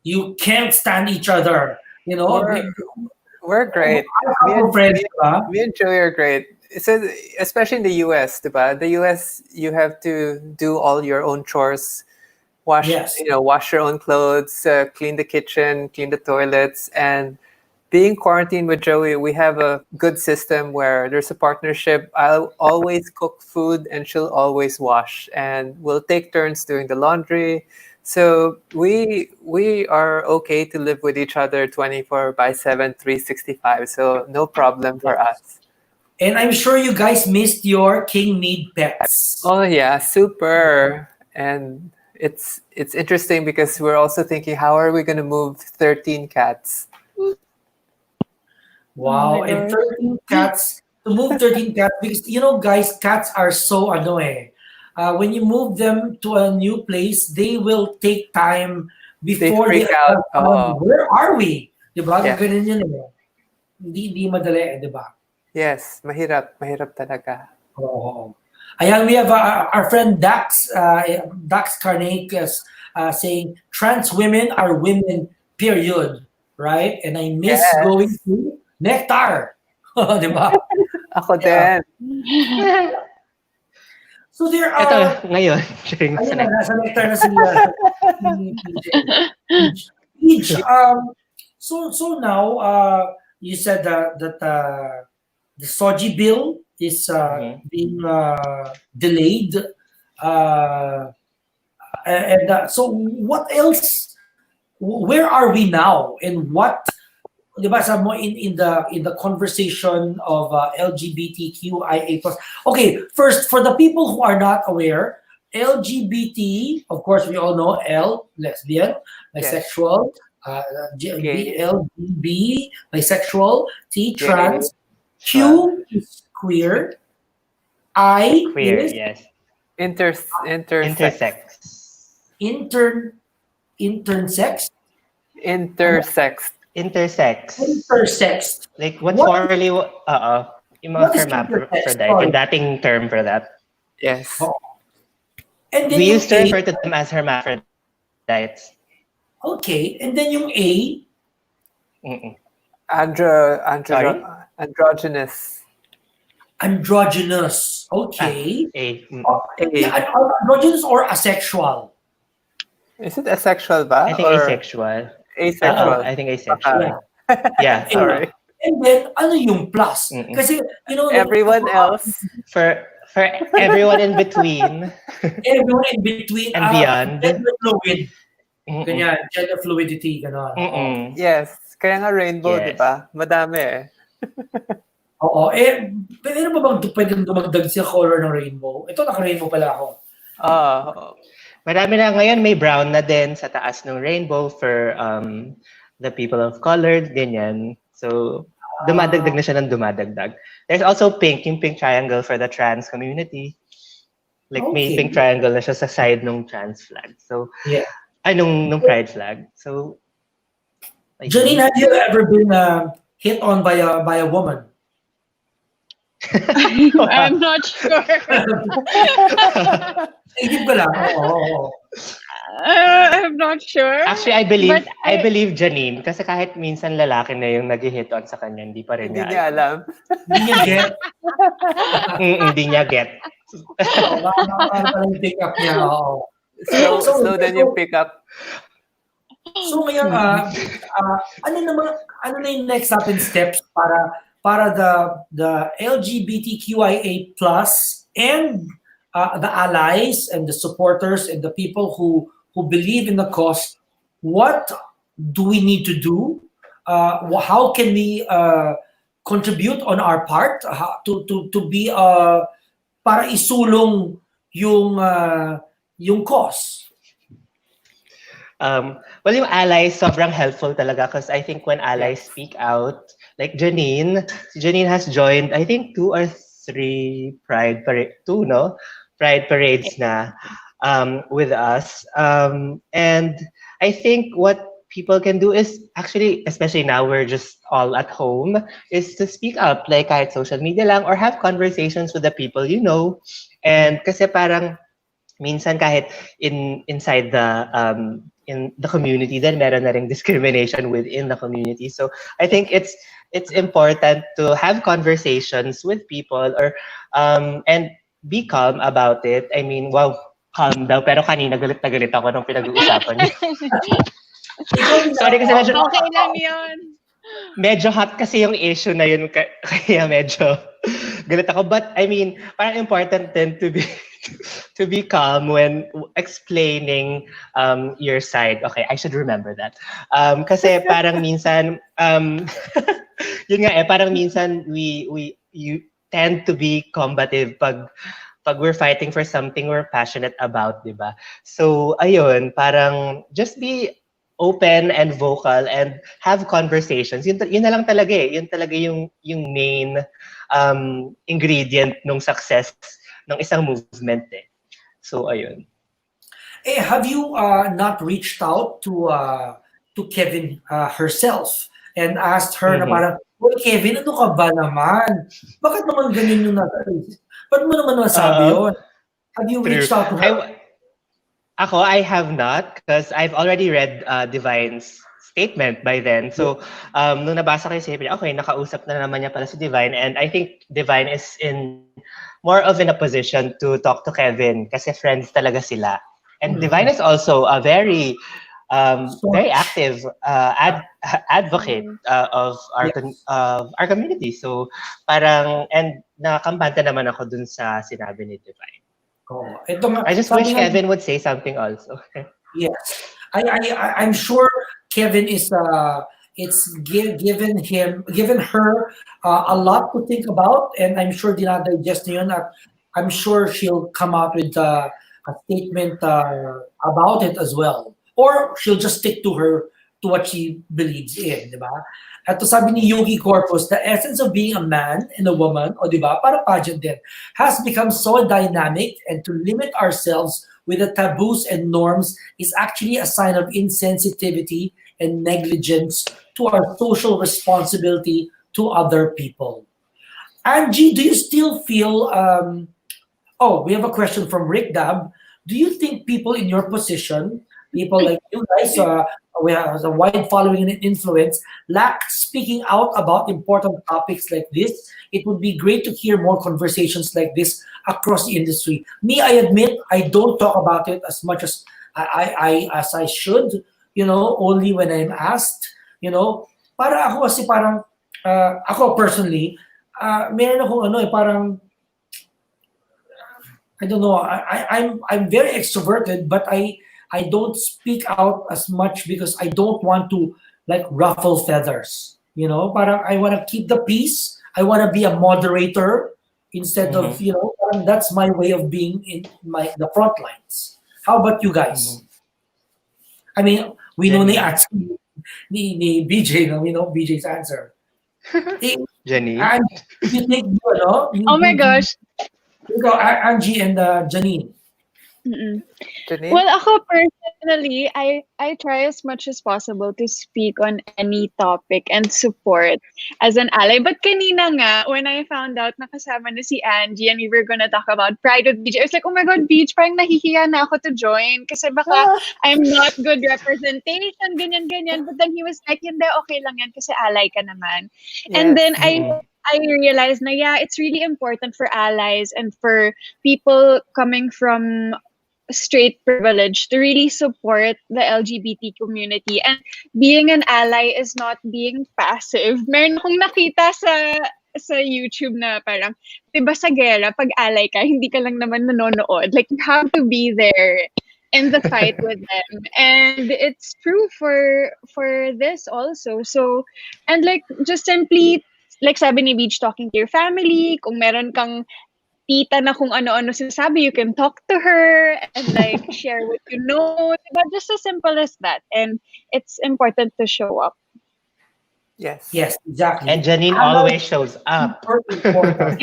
you can't stand each other. We're great. Me and Joey are great. So, especially in the US, diba? The US, you have to do all your own chores, wash your own clothes, clean the kitchen, clean the toilets, and being quarantined with Joey, we have a good system where there's a partnership. I'll always cook food and she'll always wash, and we'll take turns doing the laundry. So we are okay to live with each other 24/7, 365. So no problem for us. And I'm sure you guys missed your King Mead pets. Oh yeah, super. And it's interesting because we're also thinking, how are we going to move 13 cats? Wow, and 13 cats, to move 13 cats, because guys, cats are so when you move them to a new place, they will take time before they freak out. Oh. Where are we? Diba? Yeah. Ganun yun Hindi madali, diba? Yes, mahirap talaga. Oh. Ayan, we have our friend Dax Karnak saying, trans women are women, period. Right? And I miss going to Nectar. Diba? Ako din. So there Ito, are, ngayon, during ayun sa na, nasa nectar na si, si PJ. Peach, so now, you said that the Soji bill is being delayed. Uh, and so what else? Where are we now? And what, di ba, sabi mo in the conversation of LGBTQIA plus. Okay, first for the people who are not aware, LGBT, of course, we all know L, lesbian, Yes. bisexual, Gay. LGB, bisexual, T, Gay. trans, Q is queer, I queer, is yes. Intersex. Intersex. intersex, Intersex. Intersex. intersex. Like what What formerly, yung mga What is intersex? hermaphrodite, Sorry. yung dating term for that. Yes. Oh. And then We yung used to A, refer to them as hermaphrodites. okay, and then yung A, Mm-mm. Androgynous. androgynous. Okay. Mm-mm. Yeah, androgynous or asexual? Is it asexual ba? I think Or asexual. asexual? I think asexual. Yeah. Sorry. And then, ano yung plus? Mm-mm. Kasi, Everyone else. For everyone in between everyone in between, and beyond. gender fluid. Mm-mm. Ganyan, gender fluidity, gano'n. Mm-mm. Yes. Kaya nga rainbow, Yes. di ba? Madami eh. Oo. Pwede ba bang pwedeng dumagdag sa color ng rainbow? Ito, naka-rainbow pala ako. Marami na ngayon, may brown na din sa taas ng rainbow for the people of color, ganyan. So, dumadagdag na siya ng dumadagdag. There's also pink, yung pink triangle for the trans community. Like, may Okay. pink triangle na siya sa side ng trans flag. So, Yeah. nung pride flag. So, Janine, have you ever been hit on by a woman? I'm not sure. Isip ko lang. Oo. I'm not sure. Actually, I But believe Janine kasi kahit minsan lalaki na yung nag-hit on sa kanya, hindi pa rin Hindi niya alam. Hindi niya get. Hindi niya get. Oo, baka pala yung pick up niya. Oo. Slow then yung pick up. So ngayon, ano na yung next natin steps para the LGBTQIA plus and the allies and the supporters and the people who believe in the cause, what do we need to do? How can we contribute on our part to be para isulong yung cause? Well, yung allies, sobrang helpful talaga because I think when allies speak out, like Janine has joined, I think 2 or 3 pride parades na with us. And I think what people can do is actually, especially now we're just all at home, is to speak up, like kahit social media lang or have conversations with the people you know. And kasi parang minsan kahit inside the in the community, then meron na ring discrimination within the community. So I think it's important to have conversations with people or and be calm about it. I mean, wow, calm daw. Pero kanina galit na galit ako nung pinag-uusapan niyo. Sorry kasi okay lang yun. medyo hot kasi yung issue na yun, kaya medyo galit ako. But I mean, parang important din to be calm when explaining your side. Okay, I should remember that. Kasi parang minsan yun nga parang minsan you tend to be combative pag we're fighting for something we're passionate about, 'di ba? So ayun, parang just be open and vocal and have conversations. Yun na lang talaga eh. Yun talaga yung main ingredient ng success ng isang movement eh. So ayun. Have you not reached out to Kevin herself and asked her na parang, "Well, Kevin, ano ka ba naman? Bakit naman ganyan yung nasa-isip? Ba't mo naman masabi yun?" Have you reached out to her? I have not because I've already read Divine's statement by then. So, nung nabasa ko yung statement, okay, nakausap na naman niya pala si Divine and I think Divine is in more of in a position to talk to Kevin kasi friends talaga sila. And Mhm. Divine is also a very very Staunch. active advocate of Yes. our community. So parang and nakakampante naman ako dun sa sinabi ni Divine. Oh, ito nga, I just sabi wish nga, Kevin would say something also. yes. I'm sure Kevin is given her a lot to think about, and I'm sure dinadigest niya yun at I'm sure she'll come out with a statement about it as well. Or she'll just stick to what she believes in, di ba? At to sabi ni Yogi Corpus, the essence of being a man and a woman, o di ba, para pageant din, has become so dynamic, and to limit ourselves with the taboos and norms is actually a sign of insensitivity and negligence to our social responsibility to other people. Angie, do you still feel? Oh, we have a question from Rick Dab. Do you think people in your position, people like you guys, we have a wide following and influence, lack speaking out about important topics like this? It would be great to hear more conversations like this across the industry. Me, I admit, I don't talk about it as much as as I should. Only when I'm asked. Para ako kasi parang ako personally, meron akong parang I don't know. I'm very extroverted, but I don't speak out as much because I don't want to like ruffle feathers. Parang I want to keep the peace. I want to be a moderator instead of parang that's my way of being in the front lines. How about you guys? I mean, we know ni ask ni BJ, no? We know BJ's answer. Jenny. And you think Oh my gosh. Angie and Janine. Janine? Well, ako personally, I try as much as possible to speak on any topic and support as an ally. But kanina nga, when I found out nakasama na si Angie and we were gonna talk about Pride with Beach, I was like, oh my God, Beach, parang nahihiya na ako to join kasi baka I'm not good representation, ganyan. But then he was like, hindi, okay lang yan kasi ally ka naman. And then I realized na, yeah, it's really important for allies and for people coming from straight privilege to really support the LGBT community. And being an ally is not being passive. Meron akong nakita sa YouTube na parang, diba sa gera, pag ally ka, hindi ka lang naman nanonood. Like, you have to be there in the fight with them. And it's true for this also. So, and like, just simply, like sabi ni Beach, talking to your family, kung meron kang tita na kung ano-ano sinasabi, you can talk to her and like share what you know. But just as simple as that. And it's important to show up. Yes. Yes, exactly. And Janine always shows up. Important.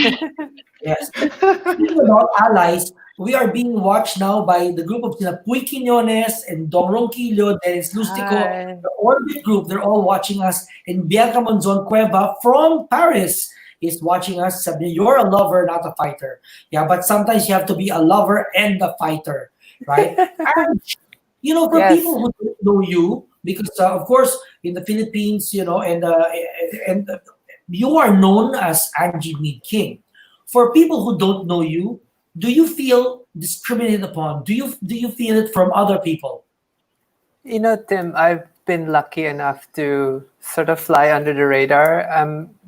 Yes. Speaking about allies, we are being watched now by the group of Puy Quiñones and Dongrong Quillo, Dennis Lustico, Hi. the Orbit group. They're all watching us. And Bianca Monzon Cueva from Paris is watching us. Sabi niya, you're a lover, not a fighter. Yeah, but sometimes you have to be a lover and a fighter, right? And, for Yes. people who don't know you, because of course in the Philippines, and you are known as Angie Mead King. For people who don't know you, do you feel discriminated upon? Do you feel it from other people? Tim, I've been lucky enough to sort of fly under the radar,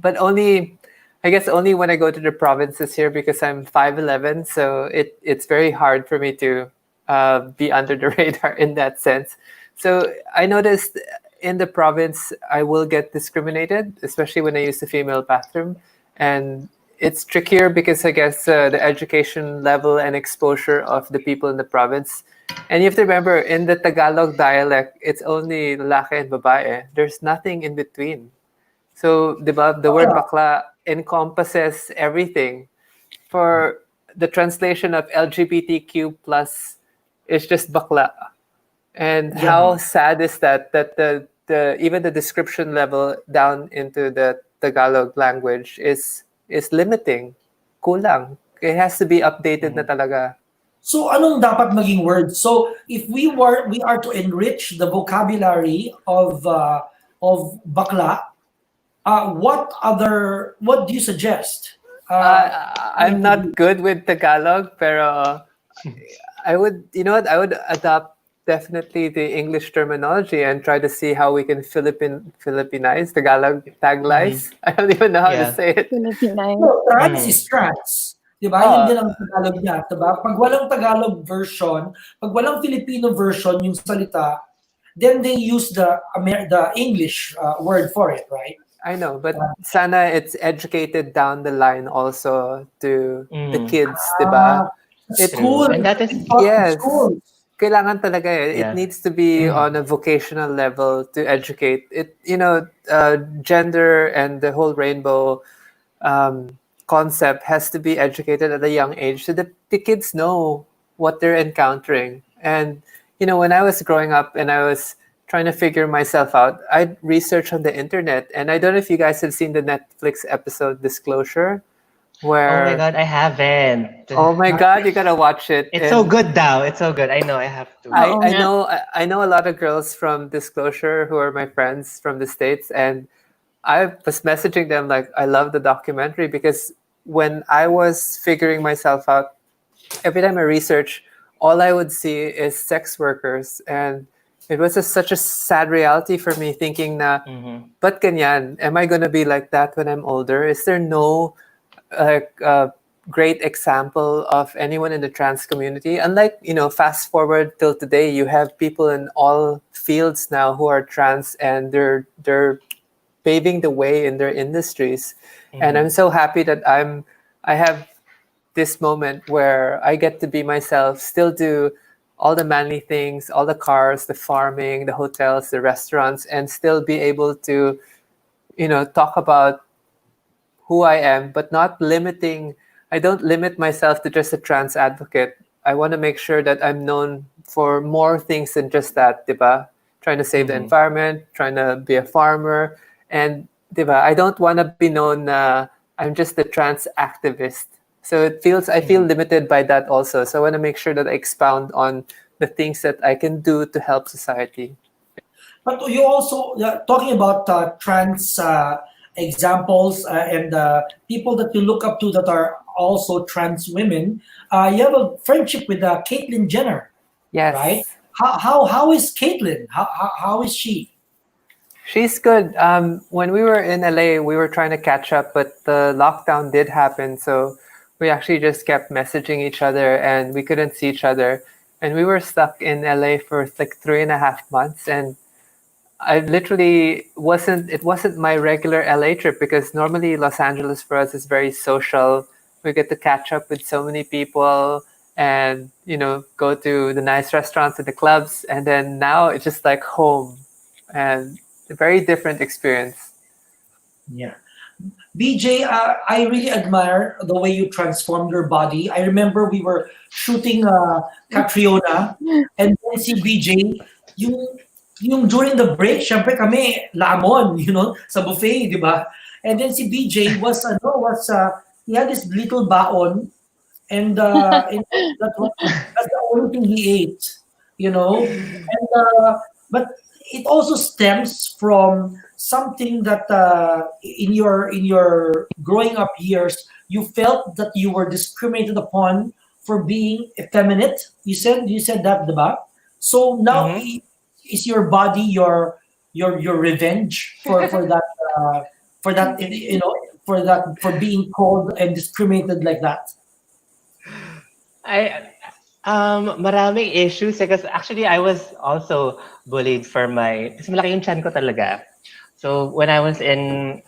but I guess only when I go to the provinces here because I'm 5'11", so it's very hard for me to be under the radar in that sense. So I noticed in the province I will get discriminated, especially when I use the female bathroom, and it's trickier because I guess the education level and exposure of the people in the province. And you have to remember, in the Tagalog dialect, it's only lalaki and babae. There's nothing in between. So the word bakla encompasses everything. For the translation of LGBTQ plus, it's just bakla. And how sad is that the even the description level down into the Tagalog language is limiting. Kulang. It has to be updated na talaga. So anong dapat maging word? So if we are to enrich the vocabulary of bakla, what do you suggest? I'm not good with Tagalog, pero I would, you know what, I would adopt definitely the English terminology and try to see how we can Philippinize Tagalog taglize. I don't even know how to Yeah. say it. Philippine. No, trans Mm. is trans. Diba? Yun Oh, din ang Tagalog niya. Diba? Pag walang Tagalog version, pag walang Filipino version yung salita, then they use the English word for it, right? I know, but sana it's educated down the line also to the Mm. kids, Ah, diba? It school. True. And that is, It's taught in yes, school. kailangan talaga eh. It yeah. needs to be on a vocational level to educate it. You know, gender and the whole rainbow um, concept has to be educated at a young age so that the kids know what they're encountering. And you know, when I was growing up and I was trying to figure myself out, I'd research on the internet. And I don't know if you guys have seen the Netflix episode Disclosure, Oh my where God, I haven't. oh my god, you gotta watch it. It's so And good now. It's so good. I know I have to. Oo I nga. know I know a lot of girls from Disclosure who are my friends from the States, and I was messaging them like I love the documentary because when I was figuring myself out, every time I research, all I would see is sex workers, and it was such a sad reality for me thinking na, Mhm. but ganyan, am I gonna be like that when I'm older? Is there no great example of anyone in the trans community? Unlike, you know, fast forward till today, you have people in all fields now who are trans and they're paving the way in their industries. And I'm so happy that I have this moment where I get to be myself, still do all the manly things, all the cars, the farming, the hotels, the restaurants, and still be able to, you know, talk about who I am, but not limiting. I don't limit myself to just a trans advocate. I want to make sure that I'm known for more things than just that, diba? Trying to save the environment, trying to be a farmer, and diba? I don't want to be known. I'm just a trans activist. So I feel limited by that also. So I want to make sure that I expound on the things that I can do to help society. But you also talking about trans examples and people that you look up to that are also trans women. You have a friendship with Caitlyn Jenner, right? Yes. How is Caitlyn? How is she? She's good. When we were in LA, we were trying to catch up, but the lockdown did happen. So we actually just kept messaging each other and we couldn't see each other. And we were stuck in LA for like 3.5 months. And I literally it wasn't my regular LA trip because normally Los Angeles for us is very social. We get to catch up with so many people and, you know, go to the nice restaurants and the clubs. And then now it's just like home and a very different experience. Yeah. BJ, I really admire the way you transformed your body. I remember we were shooting Catriona and then si BJ, yung, yung during the break, syempre kami lamon, you know, sa buffet, di ba? And then si BJ he had this little baon and that's the only thing he ate, you know. And but it also stems from something that in your growing up years you felt that you were discriminated upon for being effeminate. You said that, diba? So now is your body your revenge for that for that you know for being called and discriminated like that? I maraming issues because actually I was also bullied for my kasi malaki yung chan ko talaga. So when I was in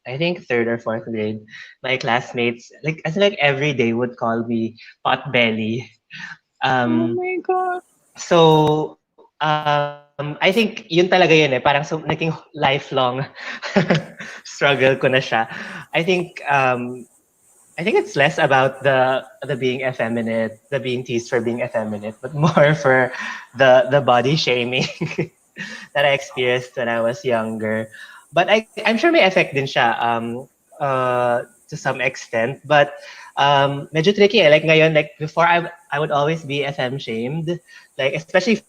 I think third or fourth grade, my classmates like every day would call me pot belly. Oh Um my God. so I think yun talaga yun eh parang so naging lifelong struggle ko na siya. I think I think it's less about the being effeminate, the being teased for being effeminate, but more for the body shaming that I experienced when I was younger. But I'm sure may effect din siya to some extent. But medyo tricky eh. Like ngayon, like before I would always be FM shamed, like especially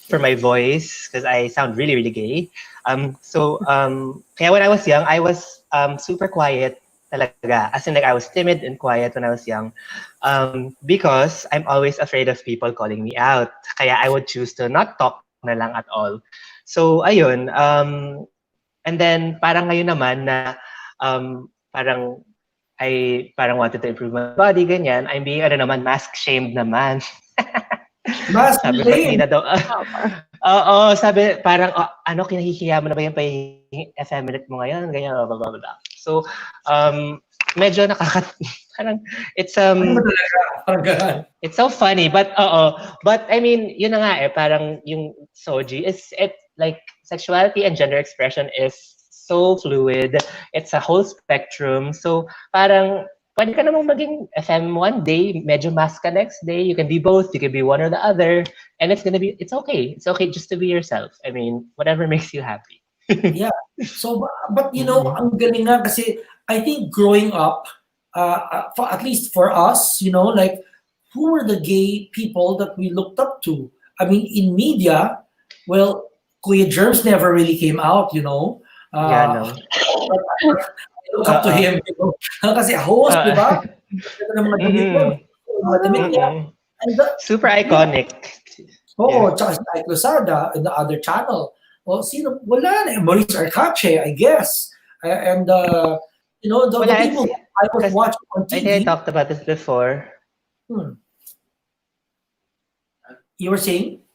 for my voice because I sound really really gay. Kaya when I was young, I was super quiet talaga. As in, like, I was timid and quiet when I was young. Because I'm always afraid of people calling me out. Kaya I would choose to not talk na lang at all. So, ayun. And then, parang ngayon naman na parang parang wanted to improve my body, ganyan. I'm being, naman, mask-shamed naman. Mas Sabi, ba't di lame. na daw? Oo, sabi, parang, kinahihiya mo na ba yung pahihing effeminate mo ngayon? Ganyan, blah, blah, blah. So, medyo parang, it's, Ano ba talaga? Parang ganun. it's so funny, but, but, I mean, yun na nga parang yung soji like, sexuality and gender expression is so fluid. It's a whole spectrum. So, parang, pwede ka namang maging FM one day, medyo mask ka next day. You can be both. You can be one or the other. And it's okay. It's okay just to be yourself. I mean, whatever makes you happy. Yeah. So, but you know, ang galing nga kasi I think growing up, at least for us, you know, like, who were the gay people that we looked up to? I mean, in media, well, Kuya Germs never really came out, you know. Yeah, no. I look up to him, you know. Kasi host, di ba? Ito ng mga damit niya, mga damit niya. And super iconic. Oo, tsaka si Ike Lozada in the other channel. Well, sino? Wala na. Maurice Arcache, I guess. And, you know, the people I was watching on TV. I think I talked about this before. You were saying?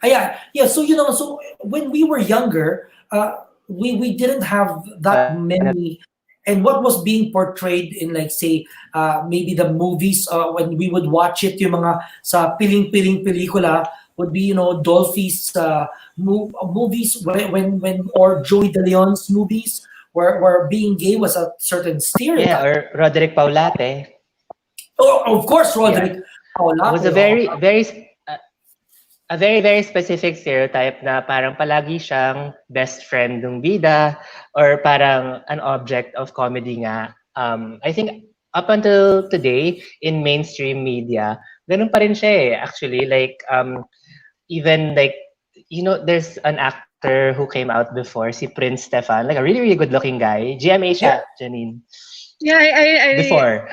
Yeah. So, you know, so when we were younger, we didn't have that many. And what was being portrayed in, like, say, maybe the movies, when we would watch it, yung mga sa piling-piling pelikula would be, you know, Dolphy's movies when or Joey De Leon's movies where being gay was a certain stereotype. Yeah, or Roderick Paulate. Oh, of course, Roderick Paulate. It was a very, very specific stereotype na parang palagi siyang best friend ng bida or parang an object of comedy nga. I think up until today in mainstream media, ganun pa rin siya actually. Like, even like, you know, there's an actor who came out before, si Prince Stefan, like a really, really good-looking guy. GMA siya, Janine. Yeah, I before.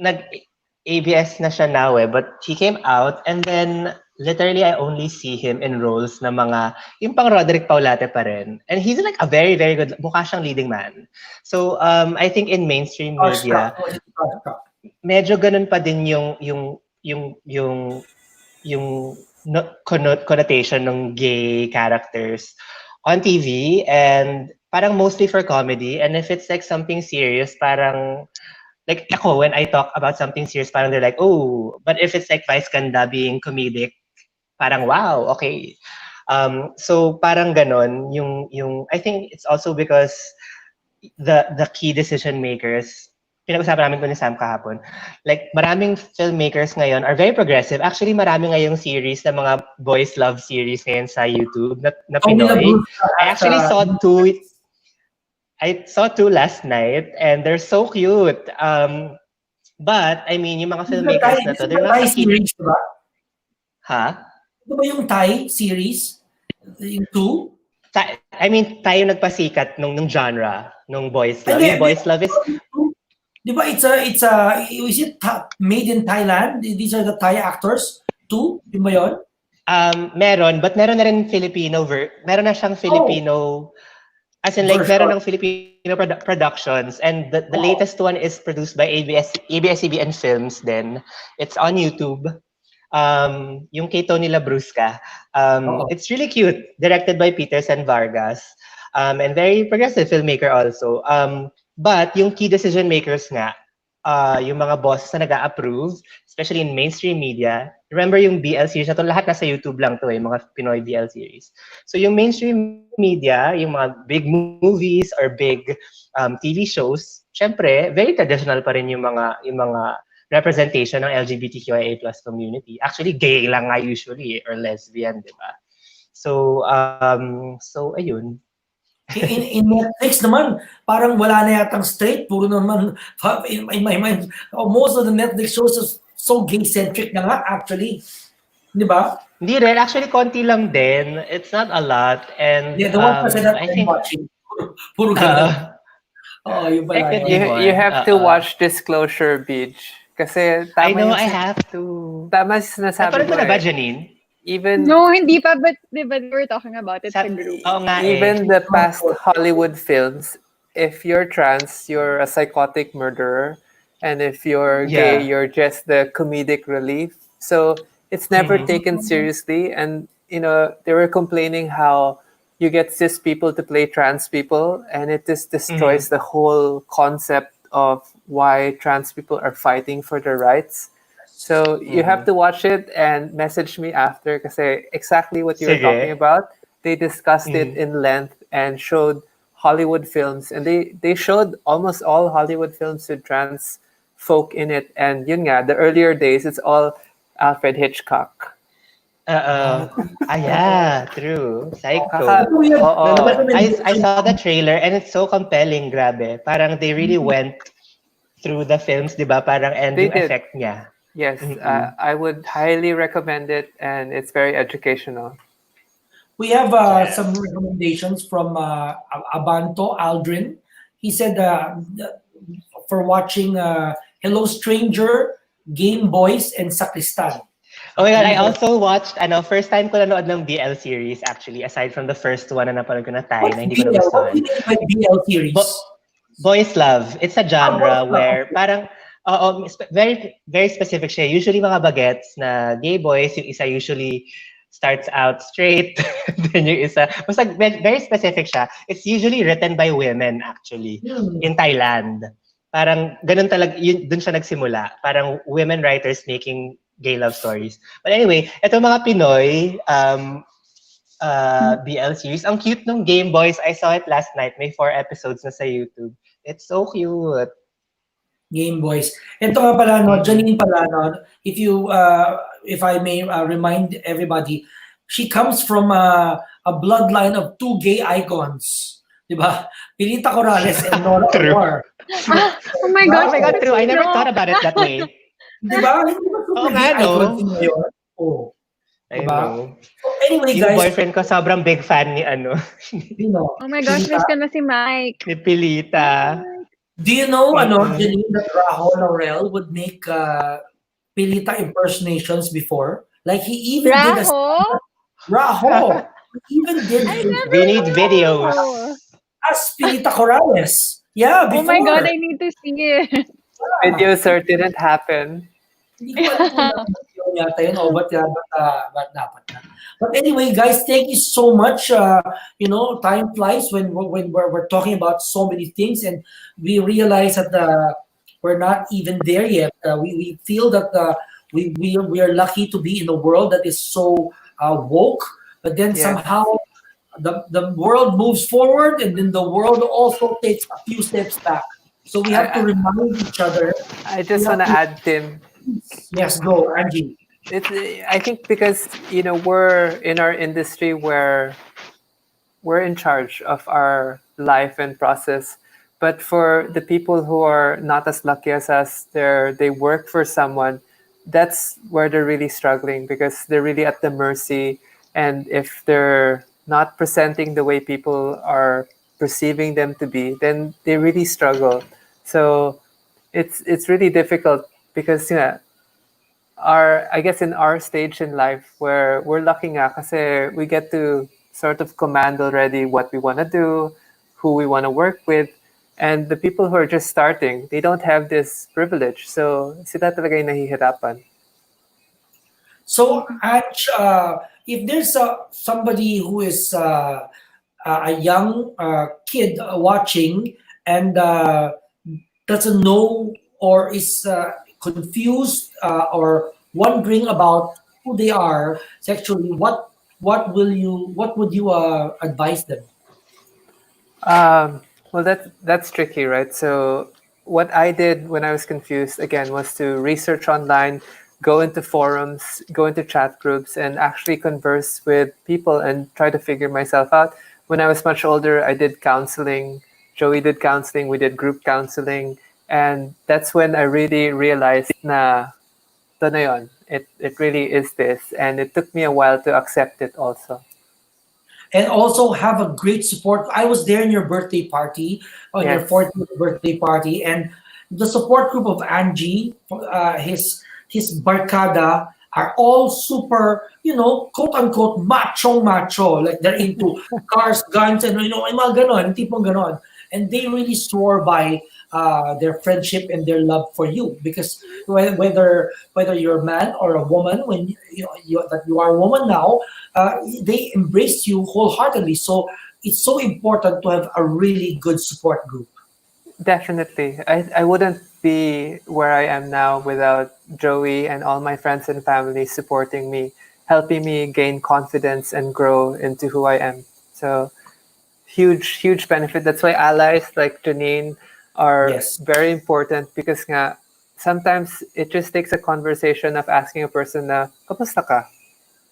Nag-ABS na siya now but he came out and then literally I only see him in roles na mga, yung pang Roderick Paulate pa rin. And he's like a very, very good, mukha siyang leading man. So, I think in mainstream media, medyo ganun pa din yung connotation ng gay characters on TV and parang mostly for comedy. And if it's like something serious, parang, like ako, when I talk about something serious, parang they're like, oh, but if it's like Vice Ganda being comedic, parang wow, okay. So parang ganon, yung I think it's also because the key decision makers, pinag-usapan namin ko ni Sam kahapon, like maraming filmmakers ngayon are very progressive. Actually, marami ngayong series na mga boys love series ngayon sa YouTube na Pinoy. I actually saw two. I saw two last night and they're so cute. But I mean, yung mga filmmakers na to, they're not Thai series, diba? Ha? Ito ba yung Thai series? Yung two? I mean, tayo nagpasikat nung genre, nung boys love. Yung boys love is... Di ba is it made in Thailand? These are the Thai actors? Two? Di ba yun? Meron, but meron na rin Filipino, meron na siyang Filipino, as in like meron ng Filipino productions, and the latest one is produced by ABS-CBN Films then. It's on YouTube. Yung kay Tony Labrusca. It's really cute, directed by Peterson Vargas, and very progressive filmmaker also. But yung key decision makers nga, yung mga bosses na nag-a-approve, especially in mainstream media, remember yung BL series na to, lahat nasa YouTube lang to mga Pinoy BL series. So yung mainstream media, yung mga big movies or big TV shows, syempre, very traditional pa rin yung mga representation ng LGBTQIA+ community. Actually, gay lang nga usually, or lesbian, di ba? So ayun. In Netflix naman, parang wala na yatang straight. Puro naman, in my mind, most of the Netflix shows are so gay-centric na nga, actually. Di ba? Hindi rin. Actually, konti lang din. It's not a lot. And yeah, the one person that I'm watching, puro gano'n. Oo, yun There pala could yun. be more. You have to watch Disclosure Beach. Kasi I tama know, yung I have to. tama yung sinasabi Napanood mo mo na ba, eh. Janine? Even No, hindi pa, but di ba they were talking about it sa group. Oo nga even eh. the past Hollywood films, if you're trans, you're a psychotic murderer, and if you're gay, Yeah. you're just the comedic relief. So it's never Mhm. taken seriously, and they were complaining how you get cis people to play trans people, and it just destroys the whole concept of why trans people are fighting for their rights. So you have to watch it and message me after because exactly what you were talking Sige. about. They discussed it in length and showed Hollywood films, and they showed almost all Hollywood films with trans folk in it. And yun nga, the earlier days, it's all Alfred Hitchcock. Oo. Yeah, true. Psycho. Kaka, Ano yan? No, no, but oo. I saw the trailer and it's so compelling, grabe. Parang they really went through the films, di ba? Parang and They yung did. effect niya. Yes, Mm-mm. I would highly recommend it, and it's very educational. We have Yes. some recommendations from Abanto Aldrin. He said for watching Hello Stranger, Game Boys, and Sakristan. Oh my God, I also watched, first time ko nanood ng BL series actually, aside from the first one na napanood ko na Thai What's na hindi ko BL? What do nagustuhan. you mean by BL series? Boys Love. It's a genre Boys Love, where parang, very, very specific siya. Usually mga bagets na gay boys, yung isa usually starts out straight, then yung isa, basta very specific siya. It's usually written by women actually, in Thailand. Parang ganun talaga, dun siya nagsimula. Parang women writers making gay love stories. But anyway, ito mga Pinoy, BL series. Ang cute nung Game Boys. I saw it last night. May 4 episodes na sa YouTube. It's so cute. Game Boys. Ito nga pala, no, Janine pala, no, if I may remind everybody, she comes from a bloodline of two gay icons. Diba? Pilita Corrales and Nora True. Aguiar. Oh my Oh gosh, my God, true. I never no. thought about it that way. Diba? Hindi ba super Oo gay nga, no? icons yun ngayon? Oh. I Diba? know. So anyway, Yung guys, boyfriend ko sobrang big fan ni Oh my gosh, miss ko na si Mike. ni Pilita. do you know, Janine, that Raho Laurel would make Pilita impersonations before? Like he even did a Raho? Raho. He even did I his never We need know. videos. as Pilita Corrales. Yeah, Oh before. my God, I need to see it. Video sir didn't happen. Hindi ko alam kung yun yata yun o ba't dapat na. But anyway, guys, thank you so much. Time flies when we're talking about so many things, and we realize that we're not even there yet. We feel that we are lucky to be in a world that is so woke, but then Yeah. somehow the world moves forward, and then the world also takes a few steps back. So we have to remind each other. I just want to add, Tim. Yes, go, Angie. I think because we're in our industry where we're in charge of our life and process, but for the people who are not as lucky as us, they work for someone. That's where they're really struggling because they're really at the mercy, and if they're not presenting the way people are perceiving them to be, then they really struggle. So it's really difficult because I guess in our stage in life where we're lucky nga kasi we get to sort of command already what we want to do, who we want to work with, and the people who are just starting, they don't have this privilege. So sila talaga yung nahihirapan. So, Ange, if there's somebody who is a young kid watching and doesn't know or is confused or wondering about who they are sexually, what would you advise them? Well, that's tricky, right? So what I did when I was confused again was to research online, go into forums, go into chat groups, and actually converse with people and try to figure myself out. When I was much older, I did counseling. Joey did counseling. We did group counseling, and that's when I really realized na to na yun. It really is this, and it took me a while to accept it also. and also have a great support. I was there in your birthday party, on your Yes. 14th birthday party, and the support group of Angie, his barkada are all super, quote unquote macho, like they're into cars, guns, and yung mga ganon, tipong ganon, and they really swore by their friendship and their love for you because whether you're a man or a woman, when that you are a woman now, they embrace you wholeheartedly. So it's so important to have a really good support group. Definitely. I wouldn't be where I am now without Joey and all my friends and family supporting me, helping me gain confidence and grow into who I am. So huge benefit. That's why allies like Janine are Yes. very important because nga, sometimes it just takes a conversation of asking a person na, kamusta ka?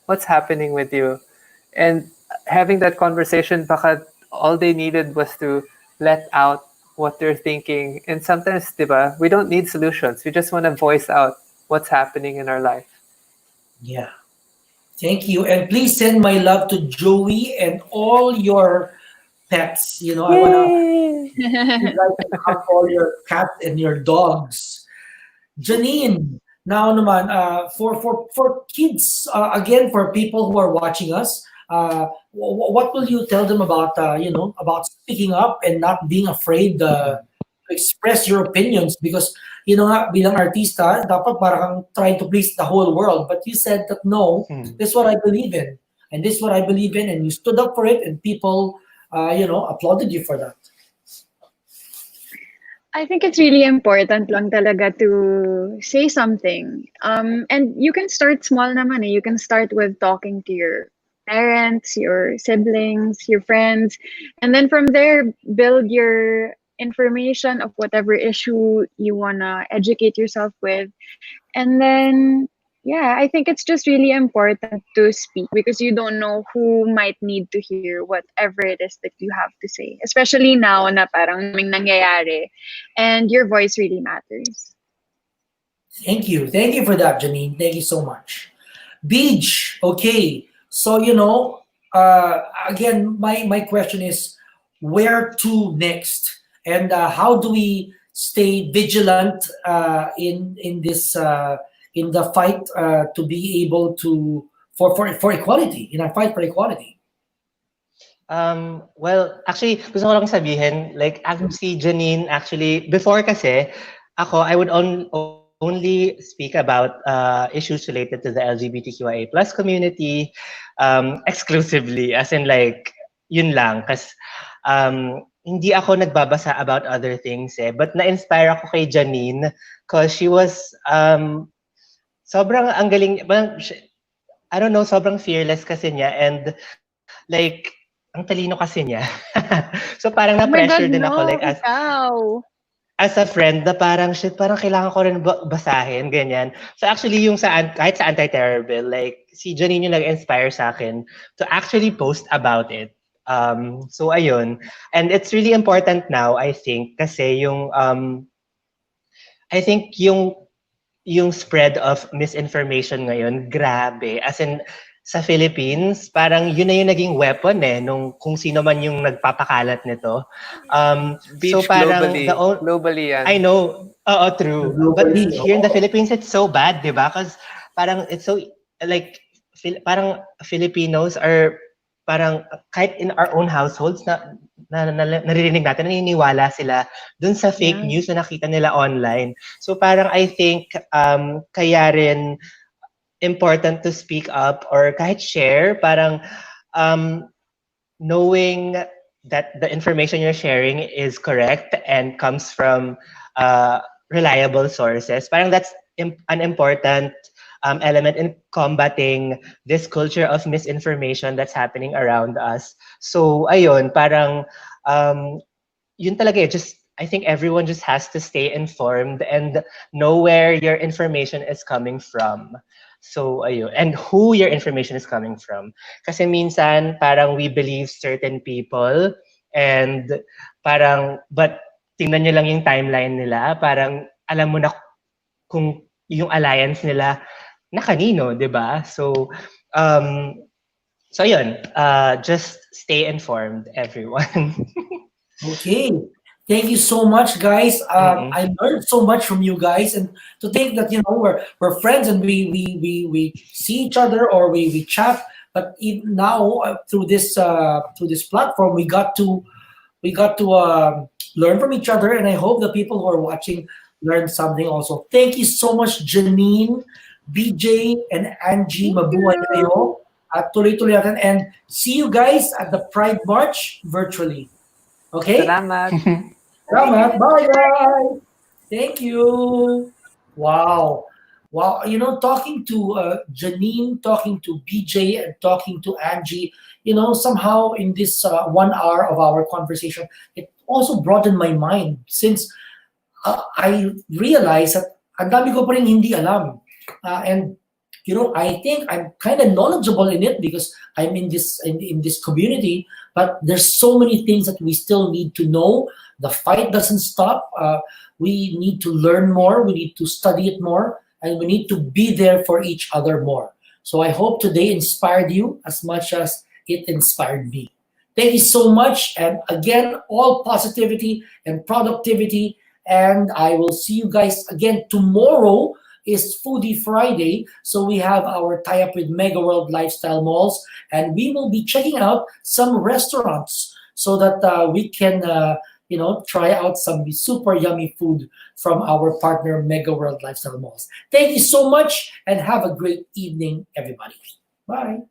What's happening with you? And having that conversation, baka all they needed was to let out what they're thinking. And sometimes, diba, we don't need solutions. We just want to voice out what's happening in our life. Yeah. Thank you. And please send my love to Joey and all your pets. I want to you guys can hug all your cats and your dogs. Janine, now naman, for kids, again, for people who are watching us, what will you tell them about, about speaking up and not being afraid to express your opinions? Because, nga, bilang artista, dapat parang trying to please the whole world. But you said that, no, this is what I believe in. And this is what I believe in. And you stood up for it and people, applauded you for that. I think it's really important lang talaga to say something. And you can start small naman eh. You can start with talking to your parents, your siblings, your friends, and then from there build your information of whatever issue you wanna educate yourself with. And then, yeah, I think it's just really important to speak because you don't know who might need to hear whatever it is that you have to say. Especially now na parang may nangyayari and your voice really matters. Thank you. Thank you for that, Janine. Thank you so much. Beach, okay. So, again, my question is where to next? And how do we stay vigilant in this in the fight to be able to for equality, in our fight for equality? Well, actually, gusto ko lang sabihin, like, si Janine, actually, before kasi, I would only speak about issues related to the LGBTQIA plus community exclusively, as in like, yun lang. Kasi hindi ako nagbabasa about other things eh. But na-inspire ako kay Janine because she was, sobrang ang galing, I don't know, sobrang fearless kasi niya and like, ang talino kasi niya. So parang Oh my God, na-pressure din ako no, like ikaw. as a friend na parang shit, parang kailangan ko rin basahin, ganyan. So actually yung kahit sa anti-terror bill, like si Janine yung nag-inspire sa akin to actually post about it. So ayun. And it's really important now, I think, kasi I think yung spread of misinformation ngayon, grabe. As in, sa Philippines, parang yun na yung naging weapon eh, nung kung sino man yung nagpapakalat nito. Beach So parang globally yan. I know, true. But Globally, here in the Philippines, it's so bad, di ba? Because parang it's so, like, parang Filipinos are, parang kahit in our own households, naririnig natin, naniniwala sila dun sa fake news na nakita nila online. So parang I think, kaya rin, important to speak up or kahit share, parang knowing that the information you're sharing is correct and comes from reliable sources. Parang that's an important element in combating this culture of misinformation that's happening around us. So ayun, parang yun talaga, just I think everyone just has to stay informed and know where your information is coming from. So, ayun. And who your information is coming from. Kasi minsan, parang we believe certain people and parang, but tingnan nyo lang yung timeline nila, parang alam mo na kung yung alliance nila na kanino, di ba? So, So yun, just stay informed, everyone. Okay. Thank you so much, guys. Mm-mm. I learned so much from you guys, and to think that we're friends and we see each other or we chat, but now through this platform we got to learn from each other, and I hope the people who are watching learn something also. Thank you so much, Janine, BJ, and Angie. Thank Mabuhay you. kayo. At tuloy-tuloy natin, and see you guys at the Pride March virtually. Okay? Salamat. Salamat. Bye, guys. Thank you. Wow. Wow. Talking to Janine, talking to BJ, and talking to Angie, somehow in this 1 hour of our conversation, it also broadened my mind since I realized that ang dami ko pa rin hindi alam. And I think I'm kind of knowledgeable in it because I'm in this community, but there's so many things that we still need to know. The fight doesn't stop. We need to learn more. We need to study it more, and we need to be there for each other more. So I hope today inspired you as much as it inspired me. Thank you so much, and again, all positivity and productivity. And I will see you guys again tomorrow. Is Foodie Friday, so we have our tie-up with Mega World Lifestyle Malls, and we will be checking out some restaurants so that we can, try out some super yummy food from our partner Mega World Lifestyle Malls. Thank you so much, and have a great evening, everybody. Bye.